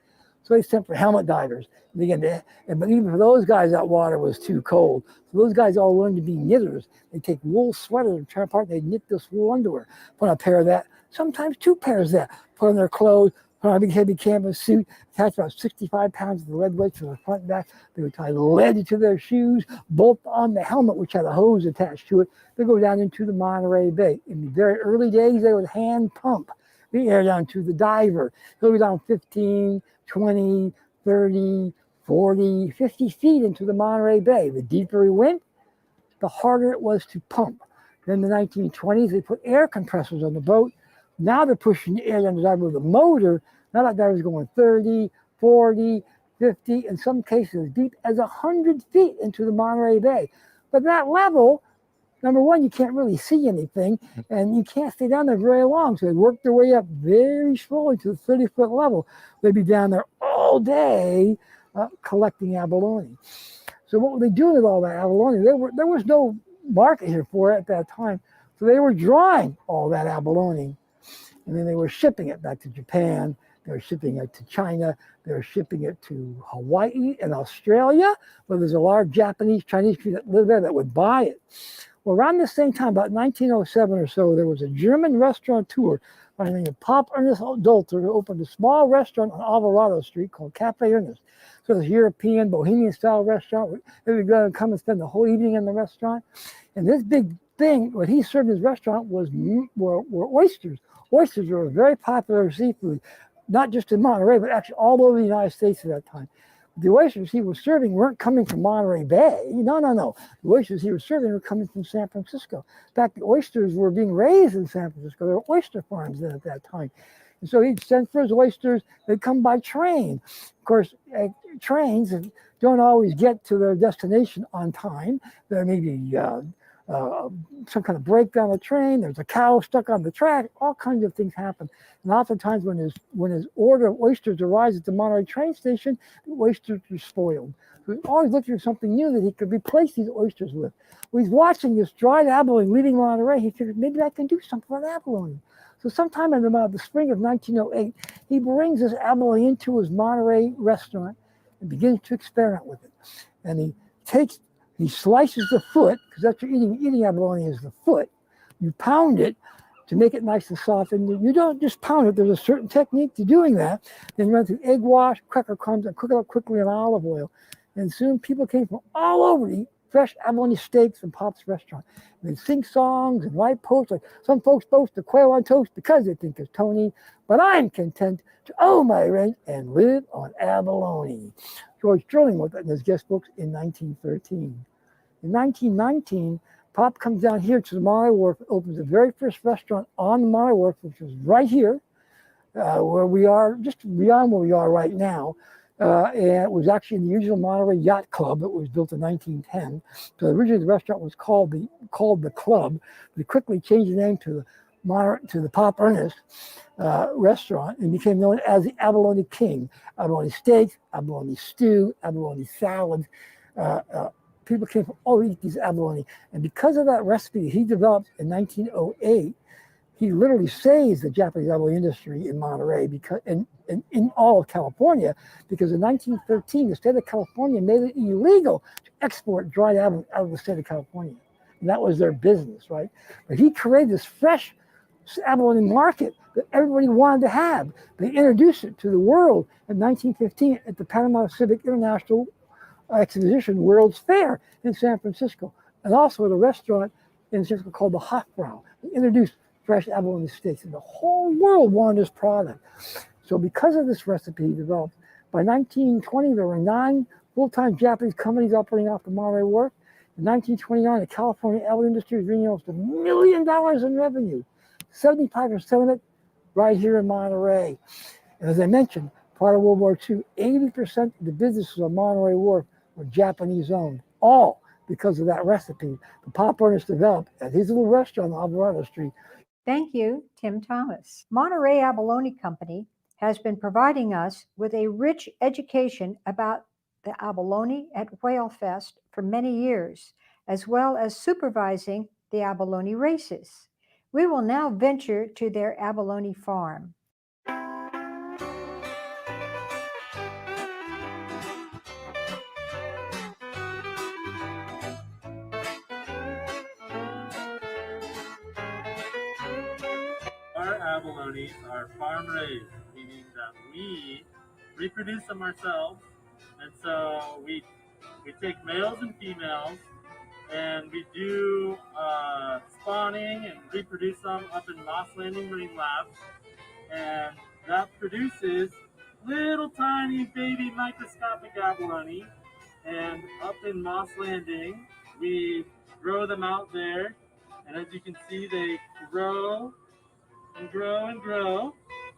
So they sent for helmet divers. But even for those guys, that water was too cold. So those guys all learned to be knitters. They take wool sweaters and tear apart, and they knit this wool underwear. Put on a pair of that, sometimes 2 pairs of that. Put on their clothes, put on a big heavy canvas suit, attach about 65 pounds of the lead weights to the front and back. They would tie lead to their shoes, bolt on the helmet, which had a hose attached to it. They go down into the Monterey Bay. In the very early days, they would hand pump the air down to the diver. He'll go down 15, 20, 30, 40, 50 feet into the Monterey Bay. The deeper he went, the harder it was to pump. Then in the 1920s, they put air compressors on the boat. Now they're pushing the air down the diver with a motor. Now that diver's going 30, 40, 50, in some cases as deep as 100 feet into the Monterey Bay. But that level, number one, you can't really see anything, and you can't stay down there very long. So they work their way up very slowly to the 30-foot level. They'd be down there all day collecting abalone. So what were they doing with all that abalone? There was no market here for it at that time. So they were drying all that abalone, and then they were shipping it back to Japan. They were shipping it to China. They were shipping it to Hawaii and Australia, where there's a large Chinese community that lived there that would buy it. Well, around the same time, about 1907 or so, there was a German restaurateur by the name of Pop Ernest Dolter who opened a small restaurant on Alvarado Street called Cafe Ernest. So it's a European, Bohemian-style restaurant. They would go and come and spend the whole evening in the restaurant. And this big thing, what he served in his restaurant were oysters. Oysters were a very popular seafood, not just in Monterey, but actually all over the United States at that time. The oysters he was serving weren't coming from Monterey Bay. No. The oysters he was serving were coming from San Francisco. In fact, the oysters were being raised in San Francisco. There were oyster farms then at that time. And so he'd send for his oysters. They'd come by train. Of course, trains don't always get to their destination on time. There may be some kind of breakdown on the train. There's a cow stuck on the track. All kinds of things happen. And oftentimes when his order of oysters arrives at the Monterey train station, the oysters are spoiled. So he's always looking for something new that he could replace these oysters with. When he's watching this dried abalone leaving Monterey, he figured maybe I can do something with abalone. So sometime in the spring of 1908, he brings this abalone into his Monterey restaurant and begins to experiment with it. And he he slices the foot, because that's what eating abalone is, the foot. You pound it to make it nice and soft. And you don't just pound it. There's a certain technique to doing that. Then run through egg wash, cracker crumbs, and cook it up quickly in olive oil. And soon people came from all over to eat fresh abalone steaks from Pop's restaurant. And they'd sing songs and write posts. Like some folks boast the quail on toast because they think it's Tony. But I'm content to own my ranch and live on abalone. George Sterling wrote that in his guest books in 1913. In 1919, Pop comes down here to the Monterey Wharf, opens the very first restaurant on the Monterey Wharf, which is right here, where we are, just beyond where we are right now. And it was actually in the original Monterey Yacht Club. It was built in 1910. So originally the restaurant was called the Club. They quickly changed the name to the Pop Ernest restaurant and became known as the Abalone King. Abalone steaks, abalone stew, abalone salad. People came from all over to eat these abalone. And because of that recipe he developed in 1908, he literally saved the Japanese abalone industry in Monterey because, and in all of California, because in 1913, the state of California made it illegal to export dried abalone out of the state of California. And that was their business, right? But he created this fresh abalone market that everybody wanted to have. They introduced it to the world in 1915 at the Panama Civic International Exposition World's Fair in San Francisco, and also at a restaurant in San Francisco called the Hofbrau. They introduced fresh abalone steaks, and the whole world wanted this product. So because of this recipe he developed, by 1920 there were 9 full-time Japanese companies operating off the Monterey Wharf. In 1929, the California abalone industry was bringing almost $1 million in revenue, 75% of it right here in Monterey. And as I mentioned, part of World War II, 80% of the businesses on Monterey Wharf were Japanese owned, all because of that recipe the Pop Ernest developed at his little restaurant on Alvarado Street. Thank you, Tim Thomas. Monterey Abalone Company has been providing us with a rich education about the abalone at Whalefest for many years, as well as supervising the abalone races. We will now venture to their abalone farm. Our abalone are farm raised, meaning that we reproduce them ourselves. And so we take males and females and we do spawning and reproduce them up in Moss Landing Marine Lab. And that produces little tiny baby microscopic abalone. And up in Moss Landing, we grow them out there. And as you can see, they grow and grow and grow.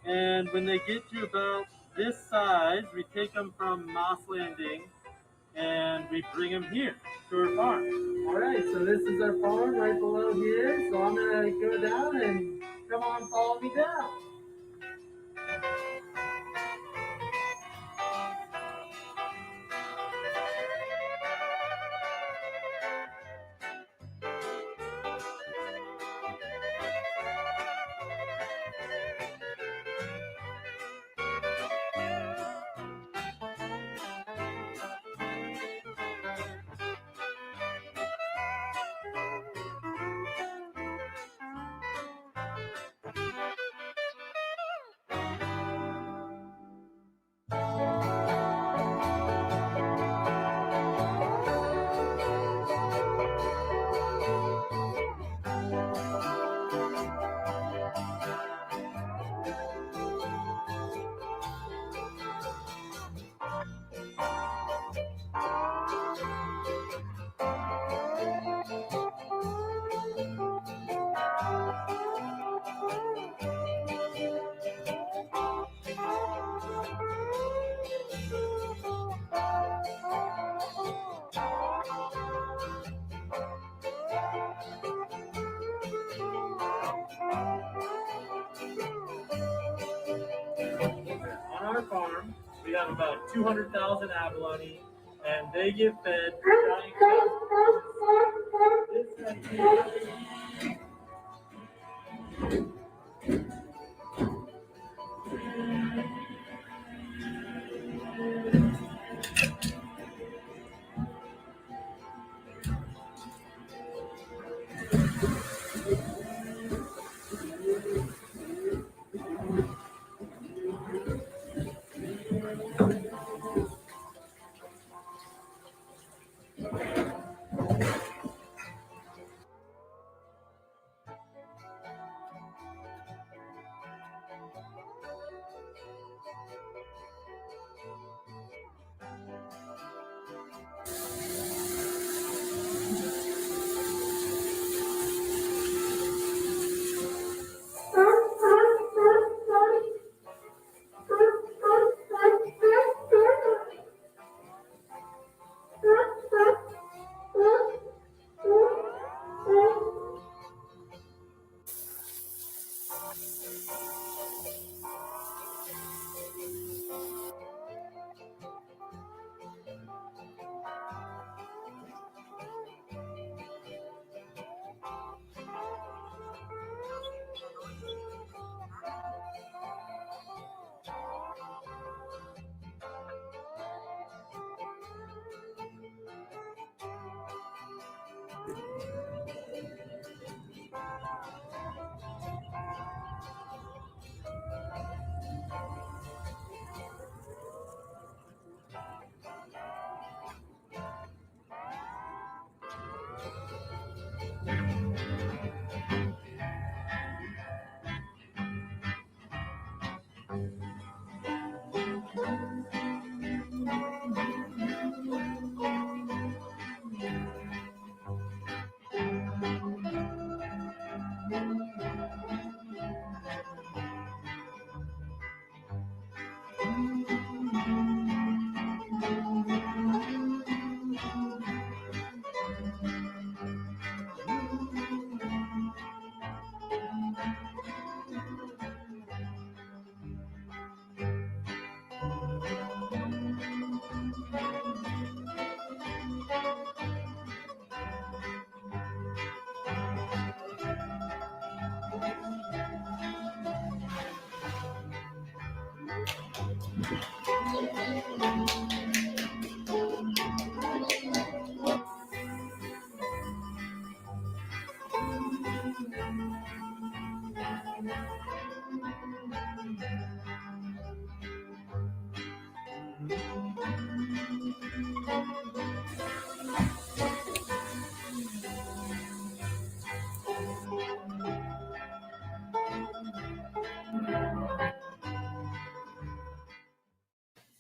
And when they get to about this size, we take them from Moss Landing and we bring them here to our farm. All right, so this is our farm right below here. So I'm gonna go down and come on, follow me down. On our farm, we have about 200,000 abalone, and they get fed giant this right here.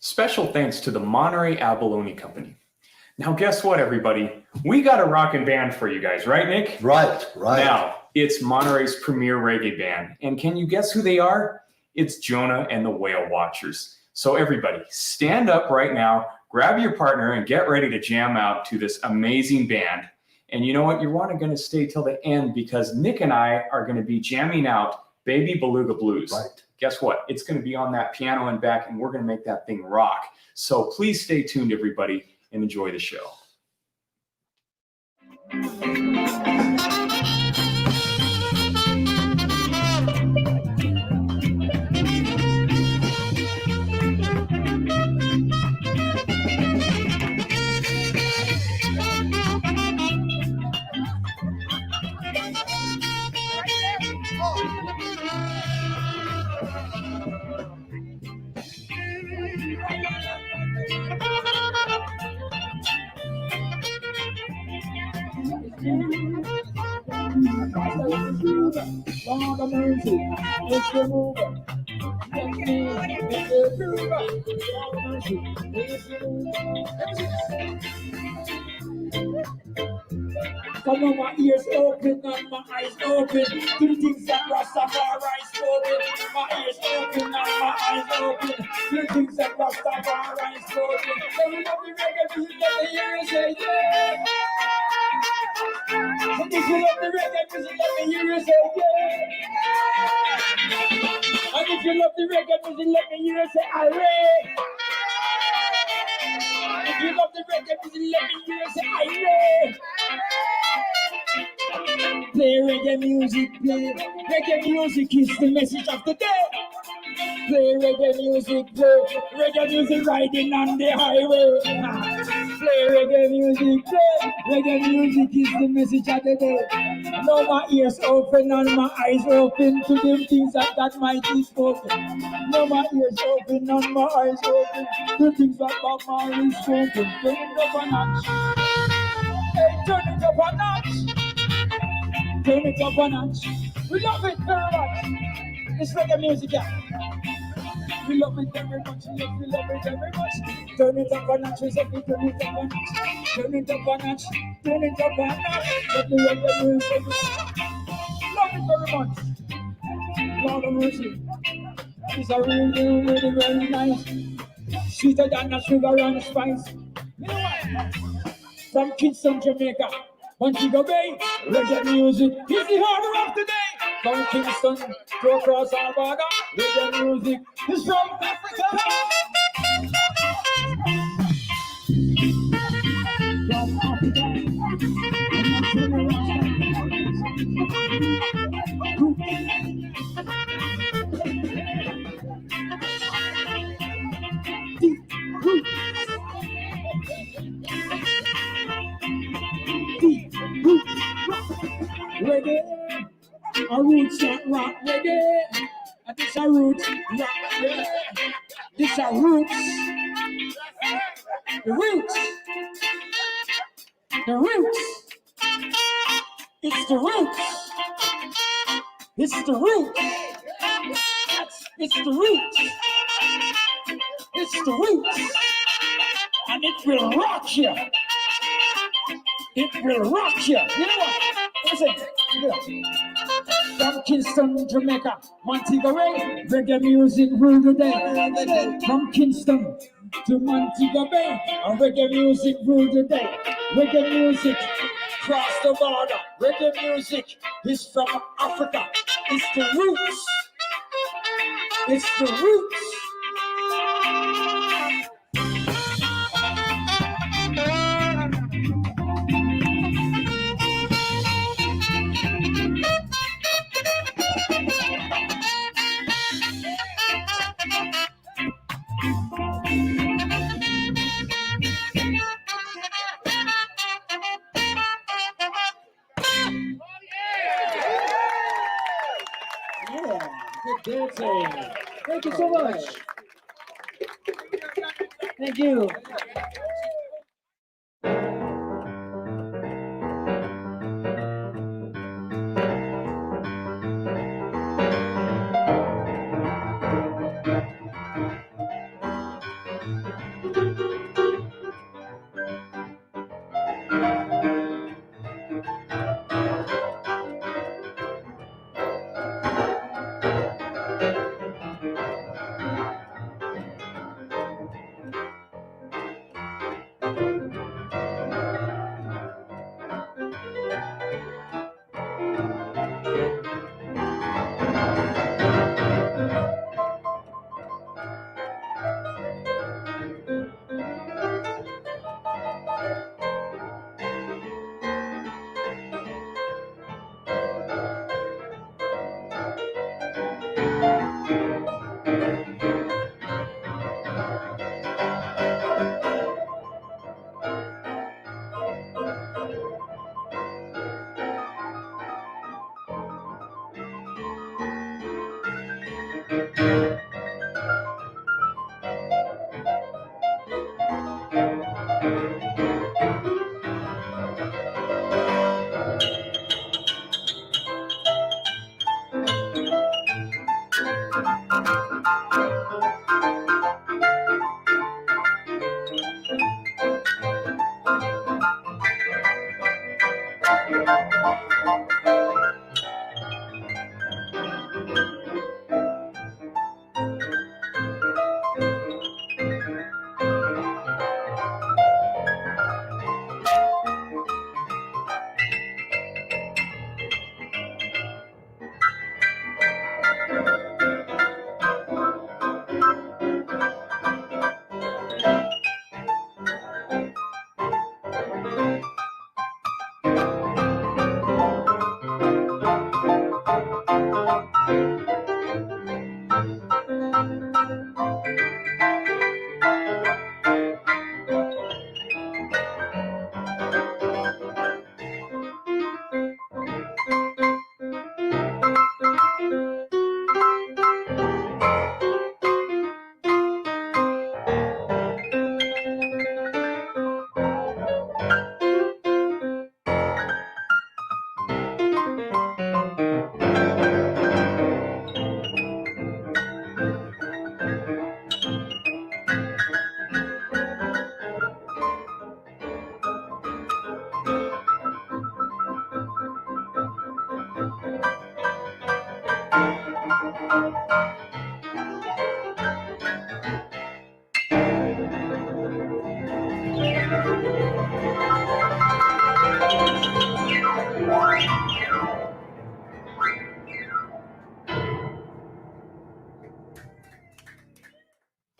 Special thanks to the Monterey Abalone Company. Now, guess what, everybody? We got a rockin' band for you guys, right, Nick? Right. Now, it's Monterey's premier reggae band. And can you guess who they are? It's Jonah and the Whale Watchers. So everybody, stand up right now, grab your partner, and get ready to jam out to this amazing band. And you know what? You're going to stay till the end because Nick and I are going to be jamming out Baby Beluga Blues. Right. Guess what? It's going to be on that piano in back, and we're going to make that thing rock. So please stay tuned, everybody, and enjoy the show. Lord of mercy, it's the mover. It's the mover. Lord of mercy, it's the mover. Come on, my ears open and my eyes open to the things that Rastafari spoken. My ears open and my eyes open to the things that Rastafari spoken. So we love the reggae music, let me hear you say yeah. And if you love the reggae music, let me hear you say yeah. And if you love the reggae music, let me hear you say irate. If you love the reggae music, let me hear you say irate. Play reggae music, play. Reggae music is the message of the day. Play reggae music, play. Reggae music riding on the highway. Play reggae music, play. Reggae music is the message of the day. Now my ears open and my eyes open to the things that God might be spoken. Now my ears open and my eyes open to things that God might be spoken. Turn it up a notch. up a notch. Turn it up a notch. We love it very much. It's reggae music, yeah. We love it very much. Yes, we love it very much. Turn it up a notch. We say we turn it up a notch. Turn it up a notch. Turn it up a notch. Let the reggae music. Love it very much. Lord of mercy. It's a really, really very nice. Sweeter than the sugar and spice. You know what? From Kingston, Jamaica, Montego Bay, reggae music is the order of the day. From Kingston to across our border, reggae music is from Africa. From reggae, a roots that rock reggae, and this a roots rock reggae. This a roots, the roots, the roots. It's the roots. It's the roots. It's the roots. It's the roots. And it will rock you. It will rock you. You know what? Listen. From Kingston, Jamaica, Montego Bay, reggae music rule the day. From Kingston to Montego Bay, reggae music rule the day. Reggae music cross the border. Reggae music is from Africa. It's the roots. It's the roots. Yeah, good dancing. Thank you so much. Thank you.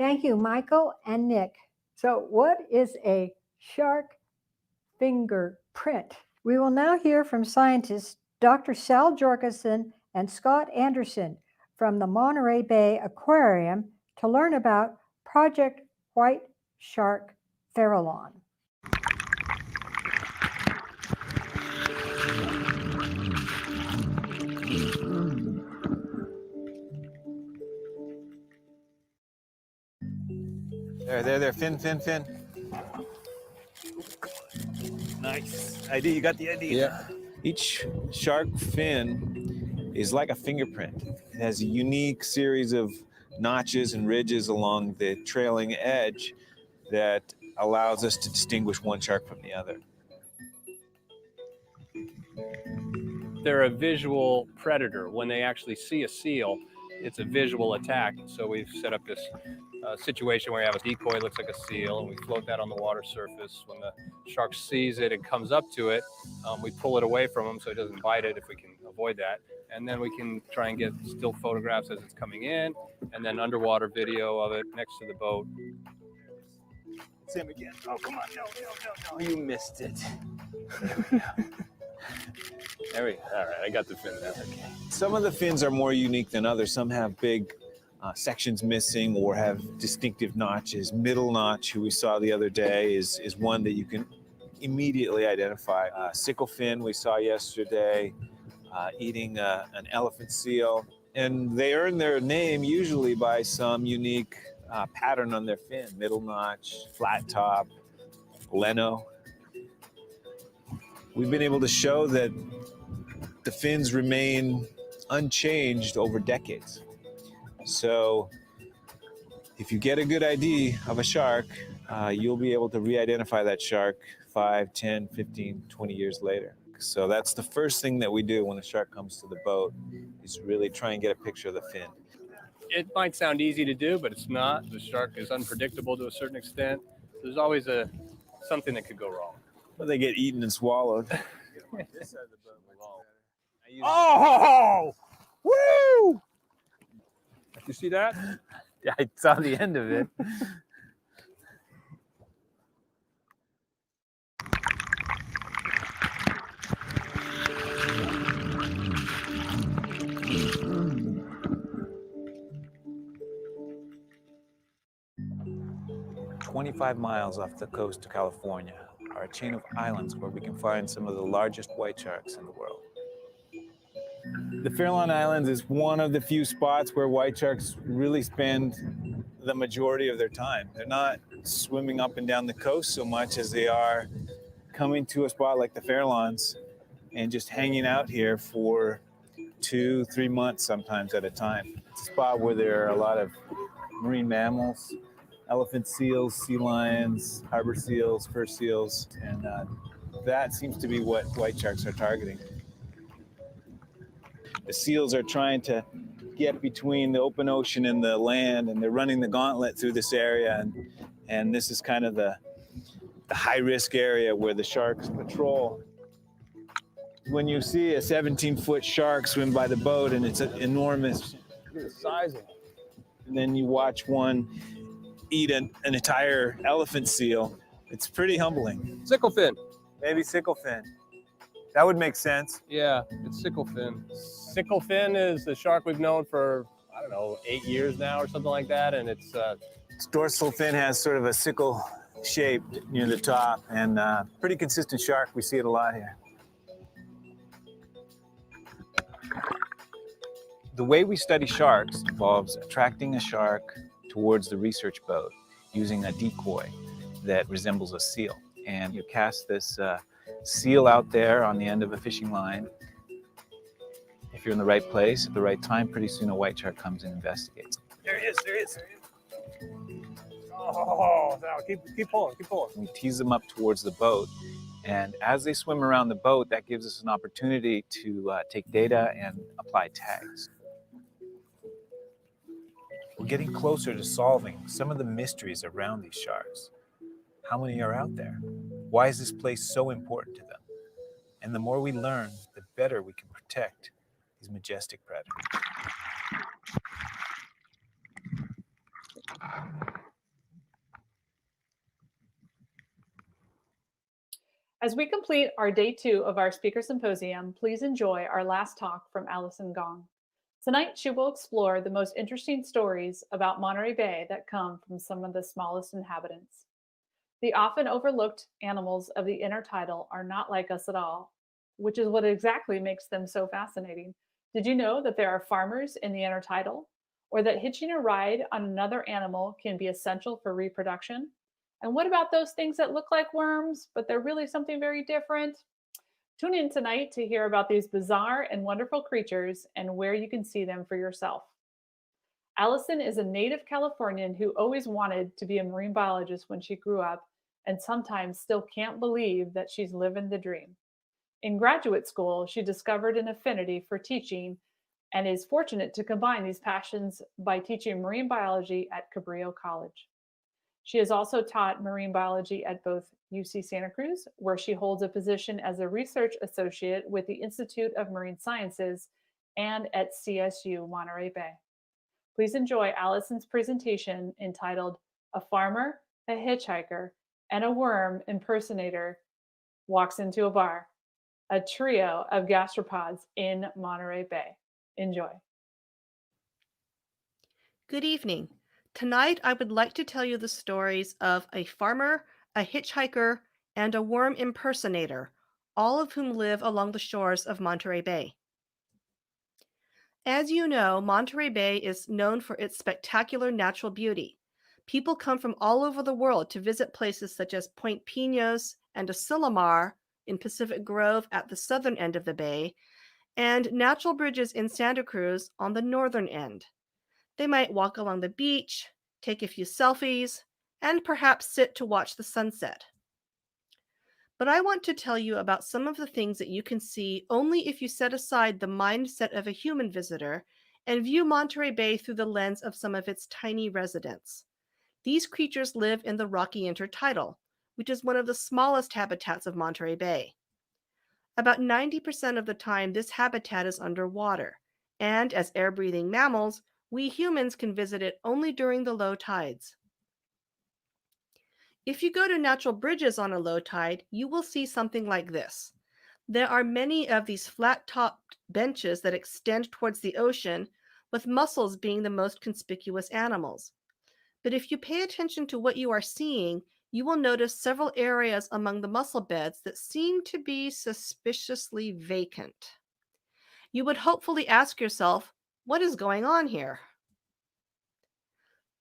Thank you, Michael and Nick. So what is a shark fingerprint? We will now hear from scientists Dr. Sal Jorgensen and Scott Anderson from the Monterey Bay Aquarium to learn about Project White Shark Farallon. There, fin. Nice. ID, you got the ID? Yeah. Each shark fin is like a fingerprint. It has a unique series of notches and ridges along the trailing edge that allows us to distinguish one shark from the other. They're a visual predator. When they actually see a seal, it's a visual attack. So we've set up this situation where you have a decoy, looks like a seal, and we float that on the water surface. When the shark sees it and comes up to it, we pull it away from him so it doesn't bite it if we can avoid that. And then we can try and get still photographs as it's coming in, and then underwater video of it next to the boat. It's him again. Oh, come on. No. You missed it. There we go. All right, I got the fin there. Okay. Some of the fins are more unique than others. Some have big sections missing or have distinctive notches. Middle notch, who we saw the other day, is one that you can immediately identify. Sickle fin we saw yesterday, eating an elephant seal. And they earn their name usually by some unique pattern on their fin. Middle notch, flat top, leno. We've been able to show that the fins remain unchanged over decades. So if you get a good ID of a shark, you'll be able to re-identify that shark 5, 10, 15, 20 years later. So that's the first thing that we do when a shark comes to the boat, is really try and get a picture of the fin. It might sound easy to do, but it's not. The shark is unpredictable to a certain extent. There's always something that could go wrong. Well, they get eaten and swallowed. Oh! Woo! You see that? Yeah, I saw the end of it. "25 miles off the coast of California are a chain of islands where we can find some of the largest white sharks in the world. The Farallon Islands is one of the few spots where white sharks really spend the majority of their time. They're not swimming up and down the coast so much as they are coming to a spot like the Farallons and just hanging out here for 2-3 months sometimes at a time. It's a spot where there are a lot of marine mammals, elephant seals, sea lions, harbor seals, fur seals, and that seems to be what white sharks are targeting. The seals are trying to get between the open ocean and the land, and they're running the gauntlet through this area, and this is kind of the high-risk area where the sharks patrol. When you see a 17-foot shark swim by the boat, and it's an enormous, look at the size of it, and then you watch one eat an entire elephant seal, it's pretty humbling. Sicklefin. Maybe sicklefin. That would make sense. Yeah, it's sicklefin. Sicklefin is the shark we've known for, 8 years now or something like that, and its dorsal fin has sort of a sickle shape near the top, and pretty consistent shark. We see it a lot here. The way we study sharks involves attracting a shark towards the research boat using a decoy that resembles a seal. And you cast this seal out there on the end of a fishing line. If you're in the right place at the right time, pretty soon a white shark comes and investigates. There he is. Oh, no, keep pulling. We tease them up towards the boat, and as they swim around the boat, that gives us an opportunity to take data and apply tags. We're getting closer to solving some of the mysteries around these sharks. How many are out there? Why is this place so important to them? And the more we learn, the better we can protect these majestic predators. As we complete our day 2 of our speaker symposium, please enjoy our last talk from Allison Gong. Tonight, she will explore the most interesting stories about Monterey Bay that come from some of the smallest inhabitants. The often overlooked animals of the intertidal are not like us at all, which is what exactly makes them so fascinating. Did you know that there are farmers in the intertidal? Or that hitching a ride on another animal can be essential for reproduction? And what about those things that look like worms, but they're really something very different? Tune in tonight to hear about these bizarre and wonderful creatures and where you can see them for yourself. Allison is a native Californian who always wanted to be a marine biologist when she grew up and sometimes still can't believe that she's living the dream. In graduate school, she discovered an affinity for teaching and is fortunate to combine these passions by teaching marine biology at Cabrillo College. She has also taught marine biology at both UC Santa Cruz, where she holds a position as a research associate with the Institute of Marine Sciences, and at CSU Monterey Bay. Please enjoy Allison's presentation entitled "A Farmer, a Hitchhiker, and a Worm Impersonator Walks into a Bar, a Trio of Gastropods in Monterey Bay." Enjoy. Good evening. Tonight I would like to tell you the stories of a farmer, a hitchhiker, and a worm impersonator, all of whom live along the shores of Monterey Bay. As you know, Monterey Bay is known for its spectacular natural beauty. People come from all over the world to visit places such as Point Pinos and Asilomar in Pacific Grove at the southern end of the bay, and natural bridges in Santa Cruz on the northern end. They might walk along the beach, take a few selfies, and perhaps sit to watch the sunset. But I want to tell you about some of the things that you can see only if you set aside the mindset of a human visitor and view Monterey Bay through the lens of some of its tiny residents. These creatures live in the rocky intertidal, which is one of the smallest habitats of Monterey Bay. About 90% of the time, this habitat is underwater, and as air-breathing mammals, we humans can visit it only during the low tides. If you go to natural bridges on a low tide, you will see something like this. There are many of these flat-topped benches that extend towards the ocean, with mussels being the most conspicuous animals. But if you pay attention to what you are seeing, you will notice several areas among the mussel beds that seem to be suspiciously vacant. You would hopefully ask yourself, what is going on here?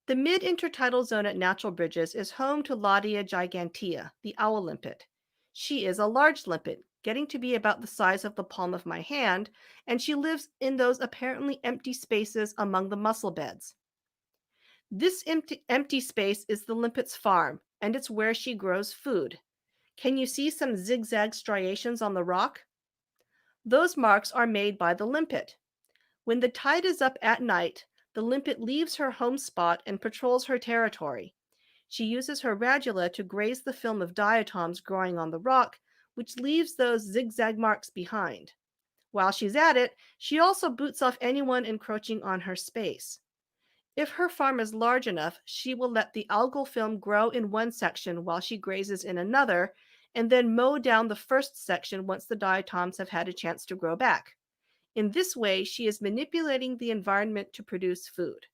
The mid-intertidal zone at Natural Bridges is home to Laudia gigantea, the owl limpet. She is a large limpet, getting to be about the size of the palm of my hand, and she lives in those apparently empty spaces among the mussel beds. This empty space is the limpet's farm, and it's where she grows food. Can you see some zigzag striations on the rock? Those marks are made by the limpet. When the tide is up at night, the limpet leaves her home spot and patrols her territory. She uses her radula to graze the film of diatoms growing on the rock, which leaves those zigzag marks behind. While she's at it, she also boots off anyone encroaching on her space. If her farm is large enough, she will let the algal film grow in one section while she grazes in another, and then mow down the first section once the diatoms have had a chance to grow back. In this way, she is manipulating the environment to produce food.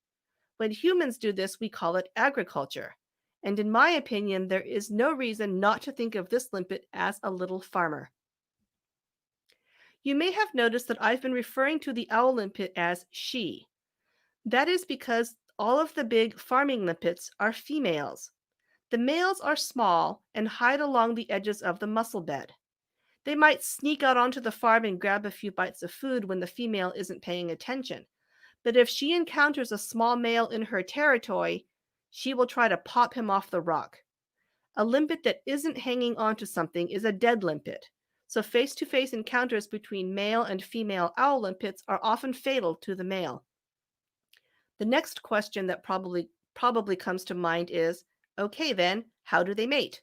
When humans do this, we call it agriculture. And in my opinion, there is no reason not to think of this limpet as a little farmer. You may have noticed that I've been referring to the owl limpet as she. That is because all of the big farming limpets are females. The males are small and hide along the edges of the mussel bed. They might sneak out onto the farm and grab a few bites of food when the female isn't paying attention. But if she encounters a small male in her territory, she will try to pop him off the rock. A limpet that isn't hanging onto something is a dead limpet. So face-to-face encounters between male and female owl limpets are often fatal to the male. The next question that probably comes to mind is, okay then, how do they mate?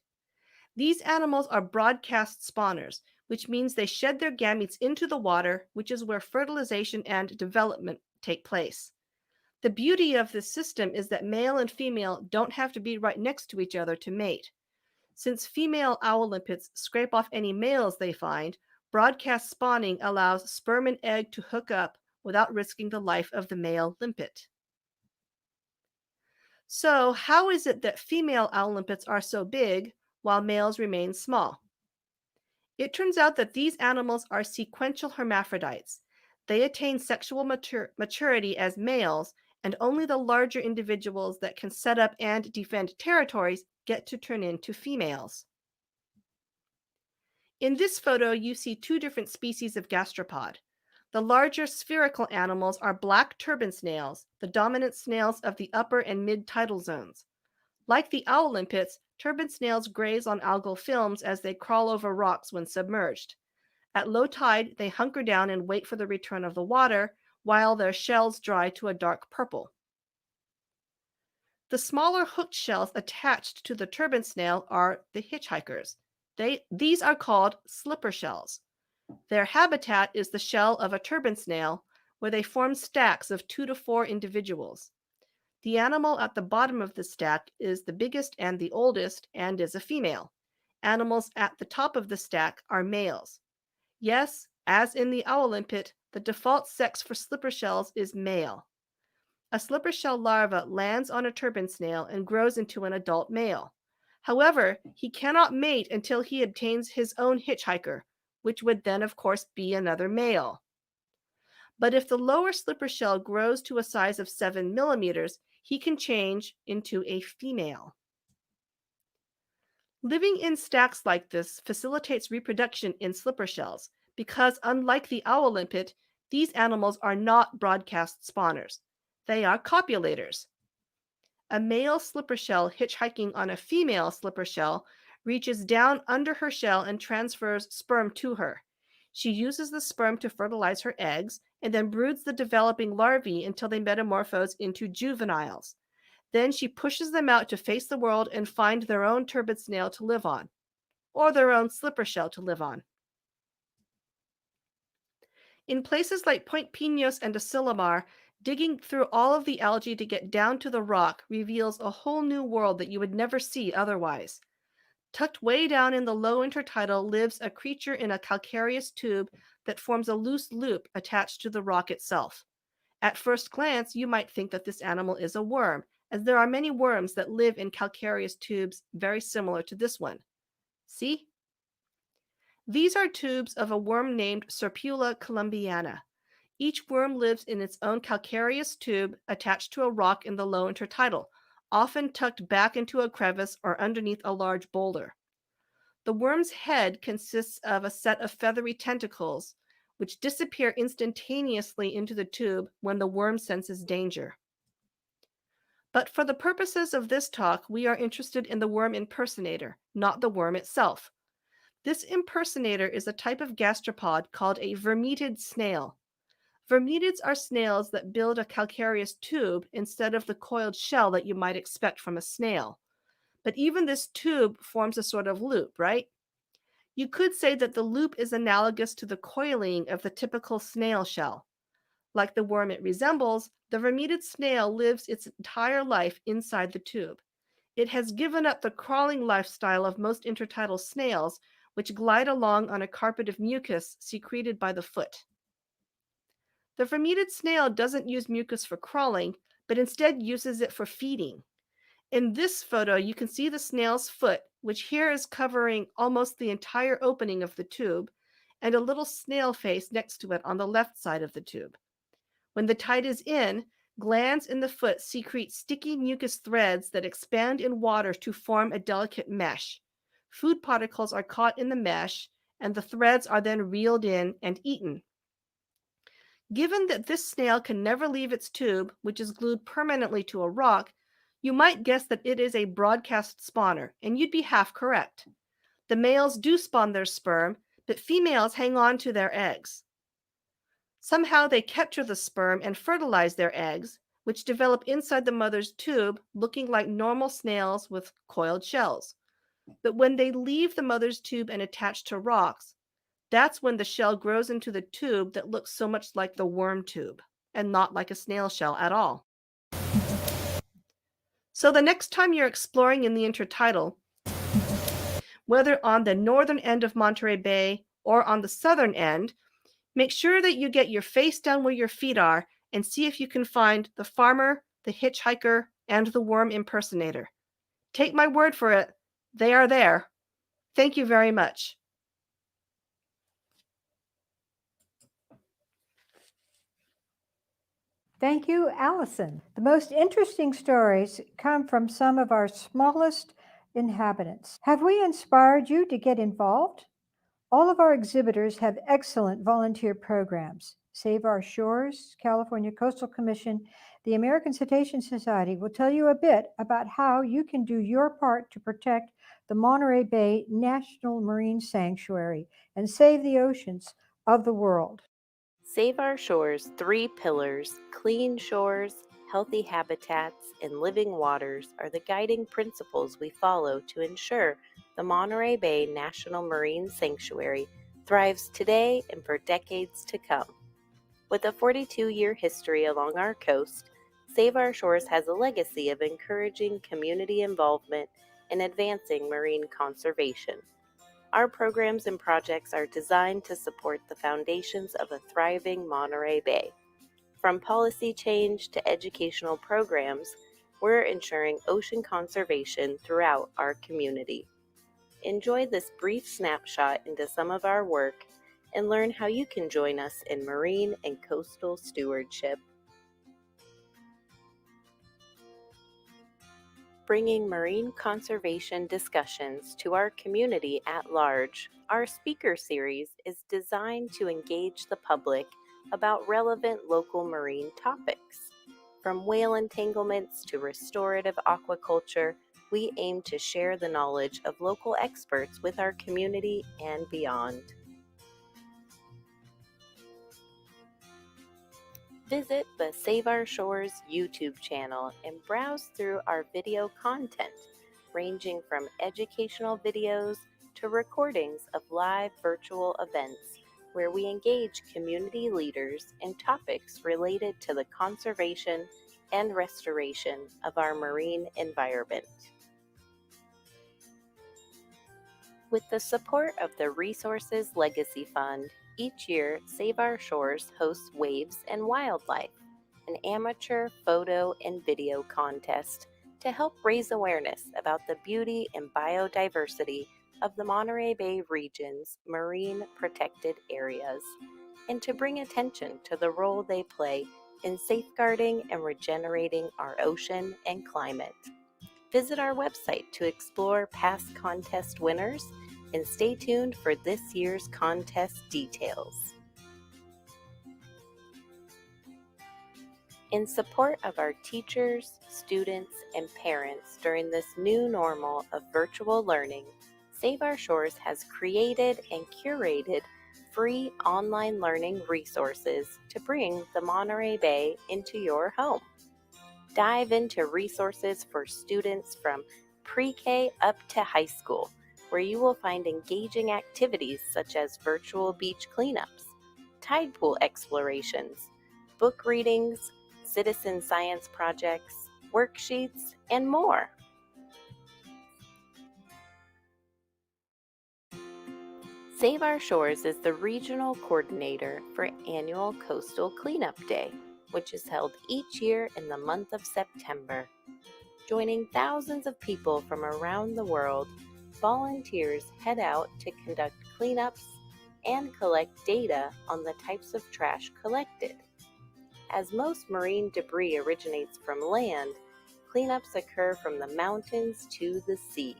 These animals are broadcast spawners, which means they shed their gametes into the water, which is where fertilization and development take place. The beauty of this system is that male and female don't have to be right next to each other to mate. Since female owl limpets scrape off any males they find, broadcast spawning allows sperm and egg to hook up without risking the life of the male limpet. So, how is it that female owl limpets are so big while males remain small? It turns out that these animals are sequential hermaphrodites. They attain sexual maturity as males, and only the larger individuals that can set up and defend territories get to turn into females. In this photo, you see two different species of gastropod. The larger spherical animals are black turban snails, the dominant snails of the upper and mid-tidal zones. Like the owl limpets, turban snails graze on algal films as they crawl over rocks when submerged. At low tide, they hunker down and wait for the return of the water, while their shells dry to a dark purple. The smaller hooked shells attached to the turban snail are the hitchhikers. These are called slipper shells. Their habitat is the shell of a turban snail, where they form stacks of 2 to 4 individuals. The animal at the bottom of the stack is the biggest and the oldest and is a female. Animals at the top of the stack are males. Yes, as in the owl limpet, the default sex for slipper shells is male. A slipper shell larva lands on a turban snail and grows into an adult male. However, he cannot mate until he obtains his own hitchhiker, which would then, of course, be another male. But if the lower slipper shell grows to a size of 7 millimeters, he can change into a female. Living in stacks like this facilitates reproduction in slipper shells because, unlike the owl limpet, these animals are not broadcast spawners. They are copulators. A male slipper shell hitchhiking on a female slipper shell reaches down under her shell and transfers sperm to her. She uses the sperm to fertilize her eggs and then broods the developing larvae until they metamorphose into juveniles. Then she pushes them out to face the world and find their own turbid snail to live on, or their own slipper shell to live on. In places like Point Pinos and Asilomar, digging through all of the algae to get down to the rock reveals a whole new world that you would never see otherwise. Tucked way down in the low intertidal lives a creature in a calcareous tube that forms a loose loop attached to the rock itself. At first glance, you might think that this animal is a worm, as there are many worms that live in calcareous tubes very similar to this one. See? These are tubes of a worm named Serpula columbiana. Each worm lives in its own calcareous tube attached to a rock in the low intertidal, often tucked back into a crevice or underneath a large boulder. The worm's head consists of a set of feathery tentacles, which disappear instantaneously into the tube when the worm senses danger. But for the purposes of this talk, we are interested in the worm impersonator, not the worm itself. This impersonator is a type of gastropod called a vermetid snail. Vermetids are snails that build a calcareous tube instead of the coiled shell that you might expect from a snail. But even this tube forms a sort of loop, right? You could say that the loop is analogous to the coiling of the typical snail shell. Like the worm it resembles, the vermetid snail lives its entire life inside the tube. It has given up the crawling lifestyle of most intertidal snails, which glide along on a carpet of mucus secreted by the foot. The vermetid snail doesn't use mucus for crawling, but instead uses it for feeding. In this photo, you can see the snail's foot, which here is covering almost the entire opening of the tube, and a little snail face next to it on the left side of the tube. When the tide is in, glands in the foot secrete sticky mucus threads that expand in water to form a delicate mesh. Food particles are caught in the mesh, and the threads are then reeled in and eaten. Given that this snail can never leave its tube, which is glued permanently to a rock, you might guess that it is a broadcast spawner, and you'd be half correct. The males do spawn their sperm, but females hang on to their eggs. Somehow they capture the sperm and fertilize their eggs, which develop inside the mother's tube, looking like normal snails with coiled shells. But when they leave the mother's tube and attach to rocks, that's when the shell grows into the tube that looks so much like the worm tube, and not like a snail shell at all. So the next time you're exploring in the intertidal, whether on the northern end of Monterey Bay or on the southern end, make sure that you get your face down where your feet are and see if you can find the farmer, the hitchhiker, and the worm impersonator. Take my word for it, they are there. Thank you very much. Thank you, Allison. The most interesting stories come from some of our smallest inhabitants. Have we inspired you to get involved? All of our exhibitors have excellent volunteer programs. Save Our Shores, California Coastal Commission, the American Cetacean Society will tell you a bit about how you can do your part to protect the Monterey Bay National Marine Sanctuary and save the oceans of the world. Save Our Shores' 3 pillars, clean shores, healthy habitats, and living waters, are the guiding principles we follow to ensure the Monterey Bay National Marine Sanctuary thrives today and for decades to come. With a 42-year history along our coast, Save Our Shores has a legacy of encouraging community involvement and advancing marine conservation. Our programs and projects are designed to support the foundations of a thriving Monterey Bay. From policy change to educational programs, we're ensuring ocean conservation throughout our community. Enjoy this brief snapshot into some of our work and learn how you can join us in marine and coastal stewardship. Bringing marine conservation discussions to our community at large, our speaker series is designed to engage the public about relevant local marine topics. From whale entanglements to restorative aquaculture, we aim to share the knowledge of local experts with our community and beyond. Visit the Save Our Shores YouTube channel and browse through our video content, ranging from educational videos to recordings of live virtual events where we engage community leaders in topics related to the conservation and restoration of our marine environment. With the support of the Resources Legacy Fund, each year Save Our Shores hosts Waves and Wildlife, an amateur photo and video contest to help raise awareness about the beauty and biodiversity of the Monterey Bay region's marine protected areas, and to bring attention to the role they play in safeguarding and regenerating our ocean and climate. Visit our website to explore past contest winners and stay tuned for this year's contest details. In support of our teachers, students, and parents during this new normal of virtual learning, Save Our Shores has created and curated free online learning resources to bring the Monterey Bay into your home. Dive into resources for students from pre-K up to high school, where you will find engaging activities such as virtual beach cleanups, tide pool explorations, book readings, citizen science projects, worksheets, and more. Save Our Shores is the regional coordinator for annual Coastal Cleanup Day, which is held each year in the month of September. Joining thousands of people from around the world, volunteers head out to conduct cleanups and collect data on the types of trash collected. As most marine debris originates from land, cleanups occur from the mountains to the sea.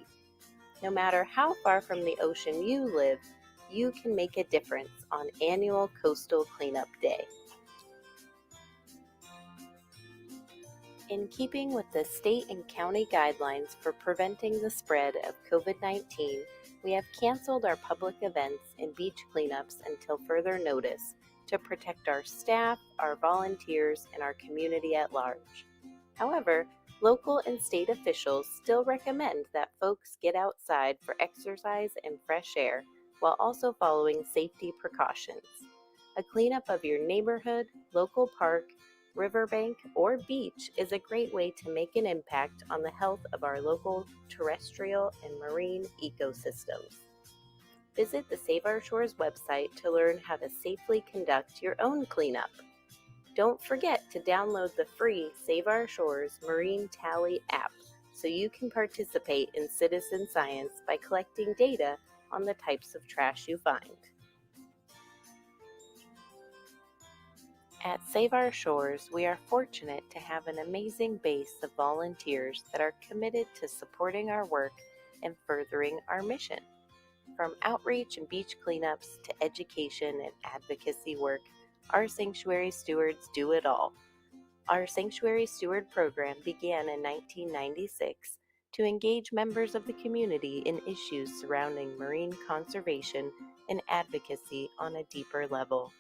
No matter how far from the ocean you live, you can make a difference on annual Coastal Cleanup Day. In keeping with the state and county guidelines for preventing the spread of COVID-19, we have canceled our public events and beach cleanups until further notice to protect our staff, our volunteers, and our community at large. However, local and state officials still recommend that folks get outside for exercise and fresh air while also following safety precautions. A cleanup of your neighborhood, local park, riverbank, or beach is a great way to make an impact on the health of our local terrestrial and marine ecosystems. Visit the Save Our Shores website to learn how to safely conduct your own cleanup. Don't forget to download the free Save Our Shores Marine Tally app so you can participate in citizen science by collecting data on the types of trash you find. At Save Our Shores, we are fortunate to have an amazing base of volunteers that are committed to supporting our work and furthering our mission. From outreach and beach cleanups to education and advocacy work, our sanctuary stewards do it all. Our Sanctuary Steward program began in 1996 to engage members of the community in issues surrounding marine conservation and advocacy on a deeper level.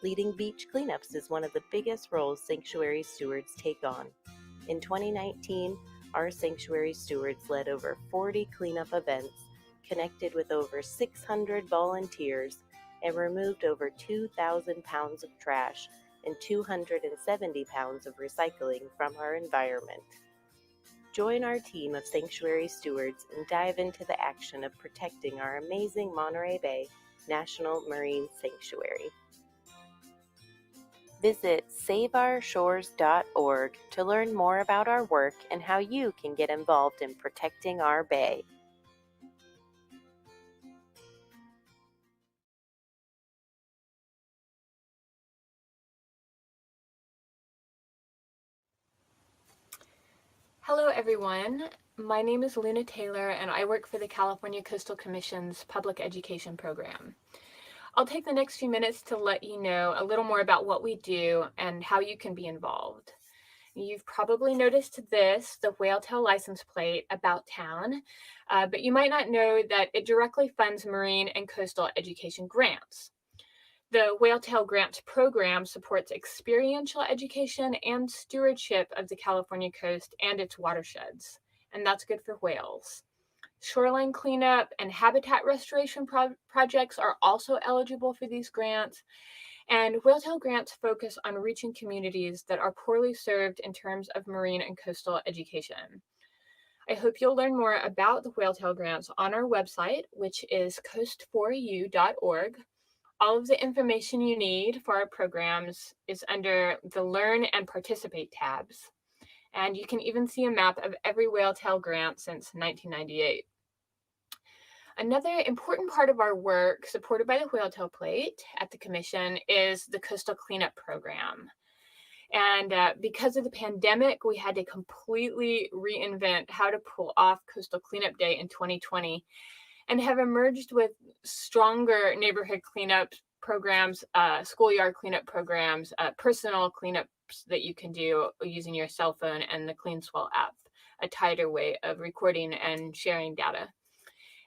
Leading beach cleanups is one of the biggest roles sanctuary stewards take on. In 2019, our sanctuary stewards led over 40 cleanup events, connected with over 600 volunteers, and removed over 2,000 pounds of trash and 270 pounds of recycling from our environment. Join our team of sanctuary stewards and dive into the action of protecting our amazing Monterey Bay National Marine Sanctuary. Visit saveourshores.org to learn more about our work and how you can get involved in protecting our bay. Hello everyone, my name is Luna Taylor and I work for the California Coastal Commission's Public Education Program. I'll take the next few minutes to let you know a little more about what we do and how you can be involved. You've probably noticed this, the Whaletail license plate, About Town, but you might not know that it directly funds marine and coastal education grants. The Whaletail Grants program supports experiential education and stewardship of the California coast and its watersheds, and that's good for whales. Shoreline cleanup and habitat restoration projects are also eligible for these grants, and Whaletail grants focus on reaching communities that are poorly served in terms of marine and coastal education. I hope you'll learn more about the Whaletail grants on our website, which is coast4u.org. All of the information you need for our programs is under the Learn and Participate tabs. And you can even see a map of every Whaletail grant since 1998. Another important part of our work, supported by the Whaletail Plate at the Commission, is the Coastal Cleanup Program. And because of the pandemic, we had to completely reinvent how to pull off Coastal Cleanup Day in 2020. And have emerged with stronger neighborhood cleanup programs, schoolyard cleanup programs, personal cleanups that you can do using your cell phone and the CleanSwell app, a tighter way of recording and sharing data.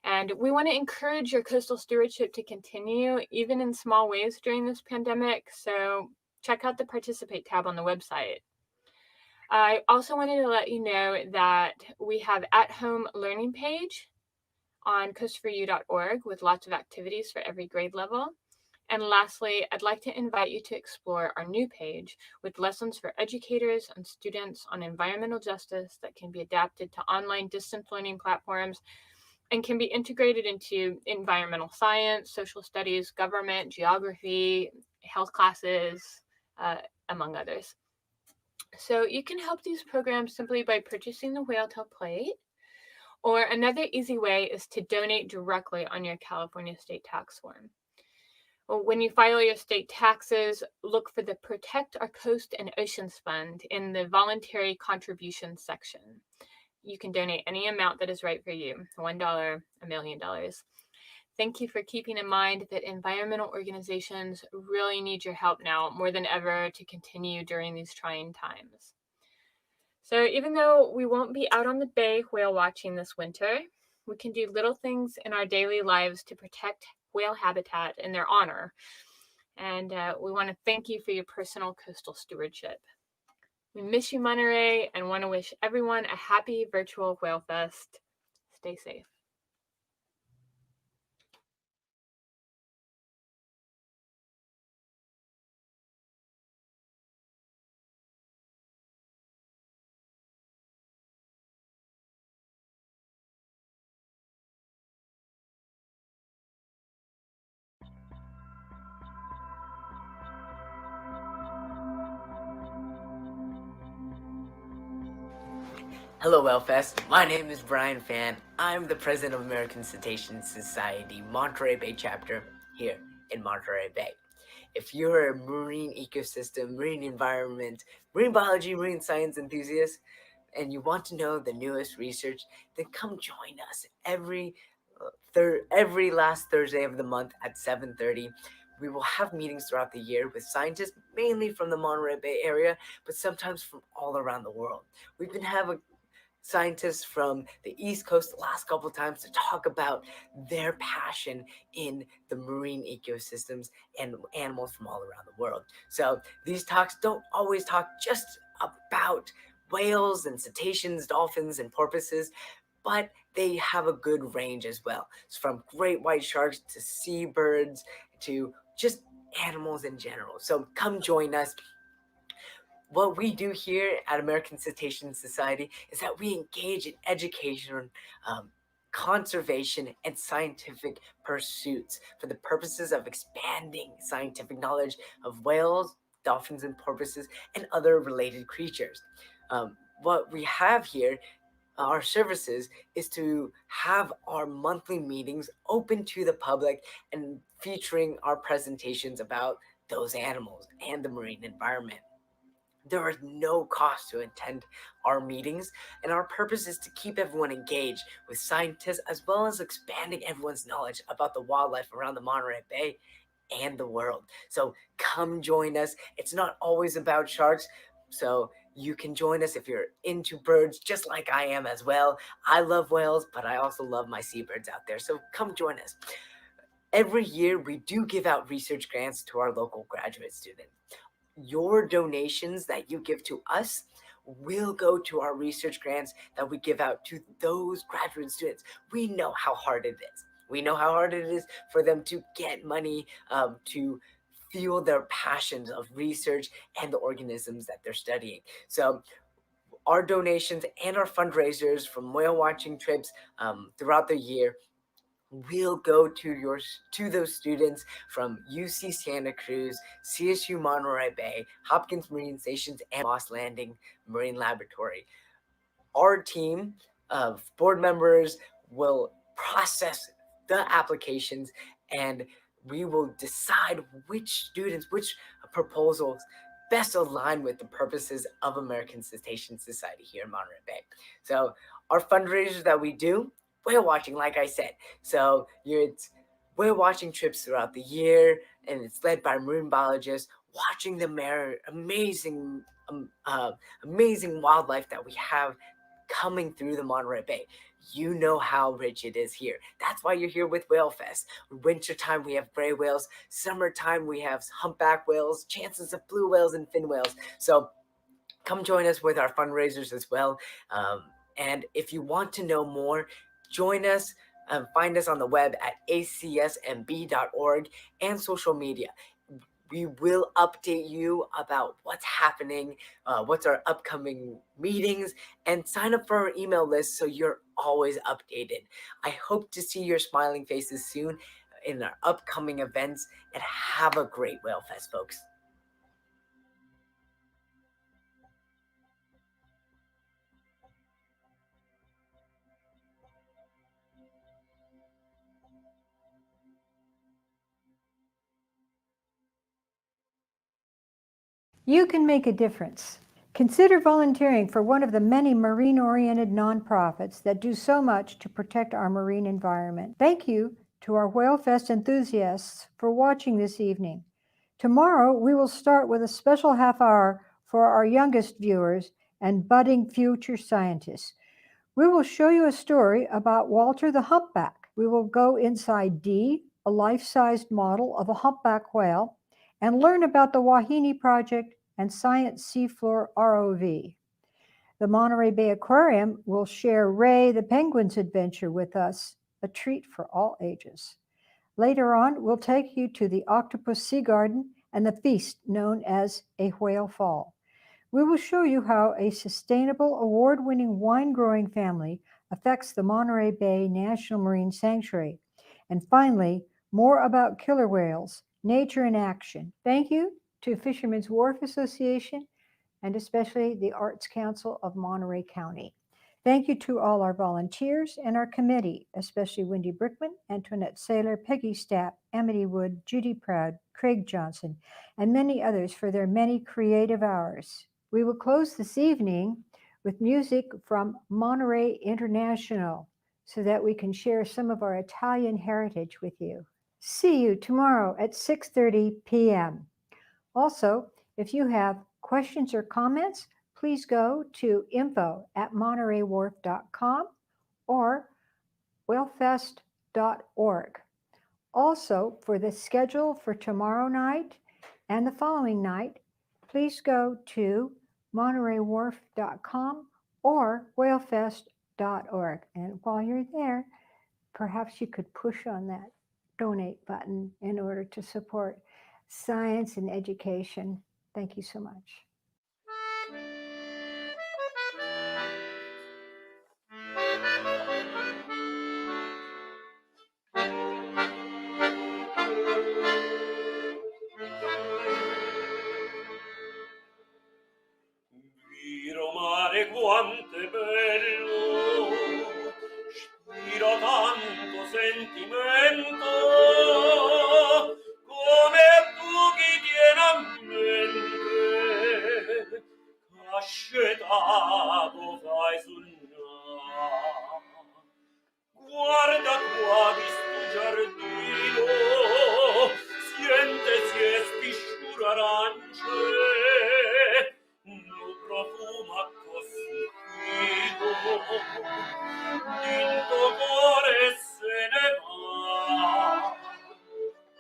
And we want to encourage your coastal stewardship to continue, even in small ways during this pandemic. So check out the Participate tab on the website. I also wanted to let you know that we have at-home learning page on coast4u.org with lots of activities for every grade level. And lastly, I'd like to invite you to explore our new page with lessons for educators and students on environmental justice that can be adapted to online distance learning platforms and can be integrated into environmental science, social studies, government, geography, health classes, among others. So you can help these programs simply by purchasing the Whaletail Plate. Or another easy way is to donate directly on your California state tax form. Well, when you file your state taxes, look for the Protect Our Coast and Oceans Fund in the voluntary contributions section. You can donate any amount that is right for you, $1, $1 million. Thank you for keeping in mind that environmental organizations really need your help now more than ever to continue during these trying times. So even though we won't be out on the bay whale watching this winter, we can do little things in our daily lives to protect whale habitat in their honor. And we want to thank you for your personal coastal stewardship. We miss you, Monterey, and want to wish everyone a happy virtual Whalefest. Stay safe. Hello, Whalefest. My name is Brian Fan. I'm the president of American Cetacean Society Monterey Bay chapter here in Monterey Bay. If you're a marine ecosystem, marine environment, marine biology, marine science enthusiast, and you want to know the newest research, then come join us every last Thursday of the month at 7:30. We will have meetings throughout the year with scientists, mainly from the Monterey Bay area, but sometimes from all around the world. We've been having scientists from the East Coast the last couple of times to talk about their passion in the marine ecosystems and animals from all around the world. So these talks don't always talk just about whales and cetaceans, dolphins and porpoises, but they have a good range as well. It's from great white sharks to seabirds to just animals in general. So come join us. What we do here at American Cetacean Society is that we engage in education, conservation, and scientific pursuits for the purposes of expanding scientific knowledge of whales, dolphins, and porpoises, and other related creatures. What we have here, our services, is to have our monthly meetings open to the public and featuring our presentations about those animals and the marine environment. There is no cost to attend our meetings, and our purpose is to keep everyone engaged with scientists as well as expanding everyone's knowledge about the wildlife around the Monterey Bay and the world. So come join us. It's not always about sharks, so you can join us if you're into birds, just like I am as well. I love whales, but I also love my seabirds out there, so come join us. Every year, we do give out research grants to our local graduate students. Your donations that you give to us will go to our research grants that we give out to those graduate students. We know how hard it is. We know how hard it is for them to get money to fuel their passions of research and the organisms that they're studying. So our donations and our fundraisers from whale watching trips throughout the year will go to those students from UC Santa Cruz, CSU Monterey Bay, Hopkins Marine Stations, and Moss Landing Marine Laboratory. Our team of board members will process the applications, and we will decide which proposals best align with the purposes of American Cetacean Society here in Monterey Bay. So our fundraisers that we do, whale watching, like I said. So it's whale watching trips throughout the year, and it's led by marine biologists watching the amazing wildlife that we have coming through the Monterey Bay. You know how rich it is here. That's why you're here with Whalefest. Wintertime, we have gray whales. Summertime, we have humpback whales, chances of blue whales and fin whales. So come join us with our fundraisers as well. And if you want to know more, join us. Find us on the web at acsmb.org and social media. We will update you about what's happening, what's our upcoming meetings, and sign up for our email list so you're always updated. I hope to see your smiling faces soon in our upcoming events, and have a great Whalefest, folks. You can make a difference. Consider volunteering for one of the many marine-oriented nonprofits that do so much to protect our marine environment. Thank you to our Whalefest enthusiasts for watching this evening. Tomorrow, we will start with a special half hour for our youngest viewers and budding future scientists. We will show you a story about Walter the humpback. We will go inside D, a life-sized model of a humpback whale, and learn about the Wahine Project and Science Seafloor ROV. The Monterey Bay Aquarium will share Ray the penguin's adventure with us, a treat for all ages. Later on, we'll take you to the Octopus Sea Garden and the feast known as a Whale Fall. We will show you how a sustainable, award-winning wine-growing family affects the Monterey Bay National Marine Sanctuary. And finally, more about killer whales, nature in action. Thank you to Fishermen's Wharf Association and especially the Arts Council of Monterey County. Thank you to all our volunteers and our committee, especially Wendy Brickman, Antoinette Saylor, Peggy Stapp, Amity Wood, Judy Proud, Craig Johnson, and many others for their many creative hours. We will close this evening with music from Monterey International so that we can share some of our Italian heritage with you. See you tomorrow at 6:30 p.m. Also, if you have questions or comments, please go to info@montereywharf.com or whalefest.org. Also, for the schedule for tomorrow night and the following night, please go to montereywharf.com or whalefest.org. And while you're there, perhaps you could push on that donate button in order to support science and education. Thank you so much. Viro mare quanto è bello, spira tanto sentimento, come tu chi tieni a mente, cascetato fai sognare. Guarda qua di sto giardino, sientesi e spisciura arance, lo profuma così fino, dinto cuore se ne va.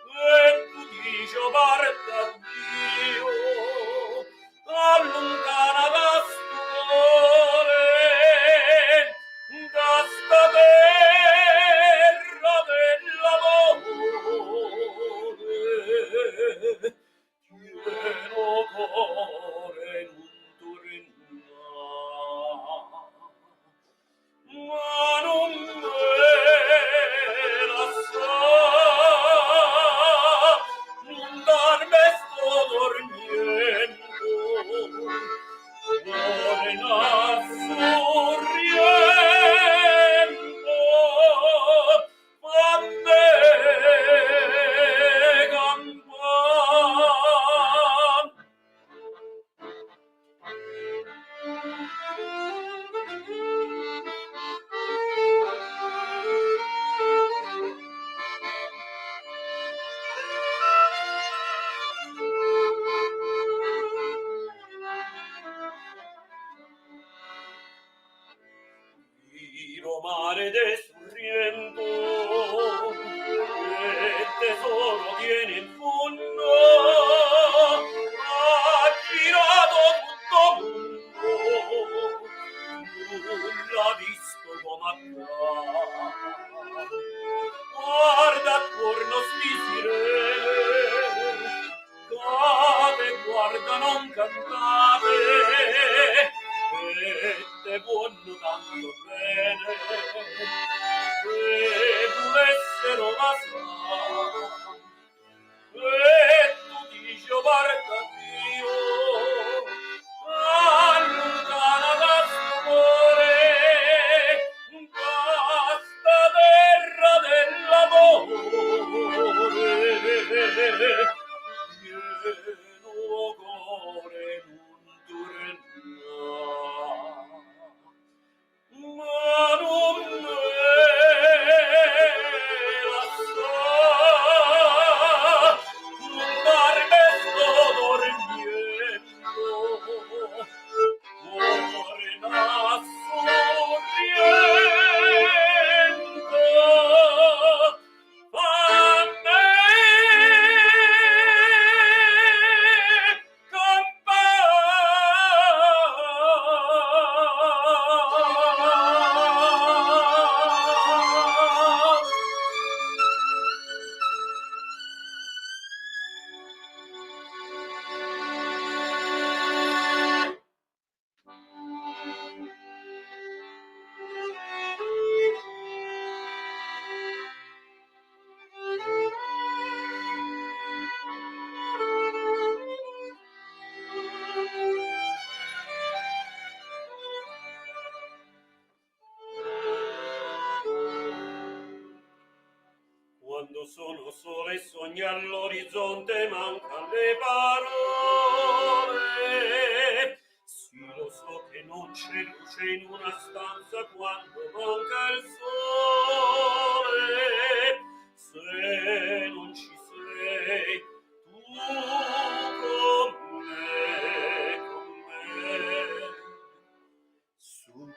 E tu dici guarda Dio, allontana da sto cuore, da sta terra dell'amore, pieno cuore non torna, ma non me la sa, non darme sto dormiendo, morena sorriendo, fammi campar. Viro mare de sorriento, che tesoro tiene in fondo, ha girato tutto mondo, nulla visto come accade. Guarda attorno sti sirene, cade, guarda non cantate, e te buono tanto bene, se volessero la sa, e lontani all'orizzonte mancan le parole. Sì, lo so che non c'è luce in una stanza quando manca il sole. Se non ci sei tu con me, su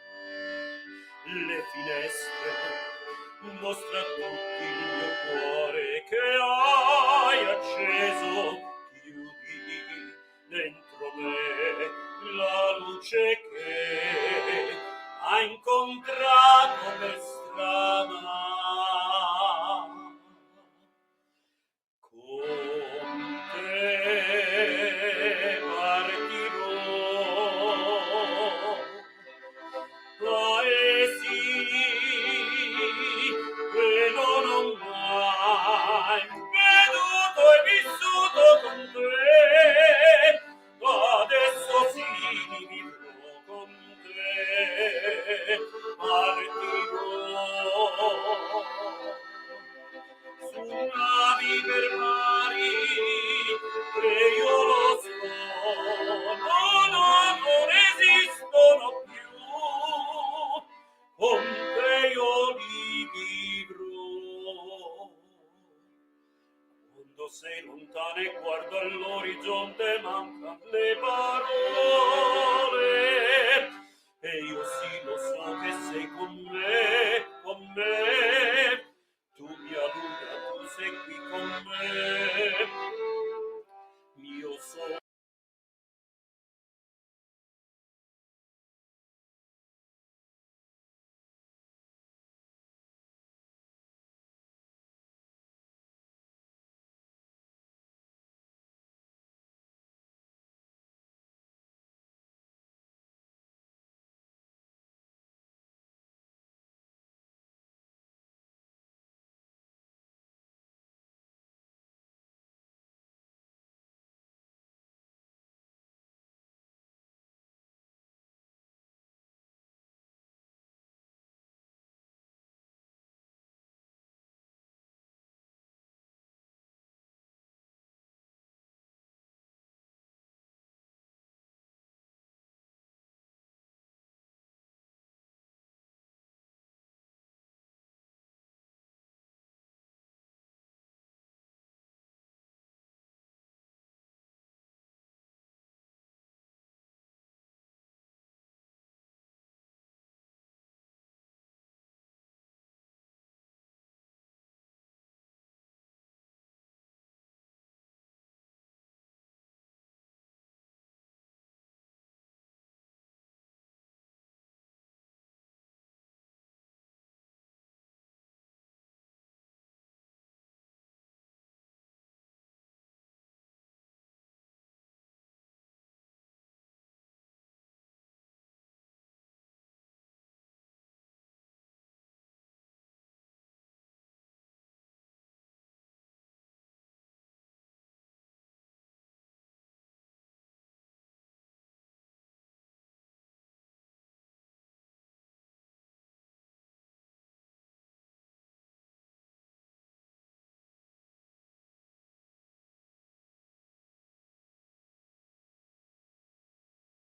le finestre mostra a tutti il mio cuore che hai acceso, chiudi dentro me la luce che hai incontrato per strada. Con te partirò, paesi che non ho mai veduto e vissuto con te. Adesso sì vivrò con te, partirò su navi per mari che io lo so, non esistono più, con te io li vivrò. Quando sei lontana e guardo all'orizzonte mancan le parole, e io sì lo so che sei con me, con me.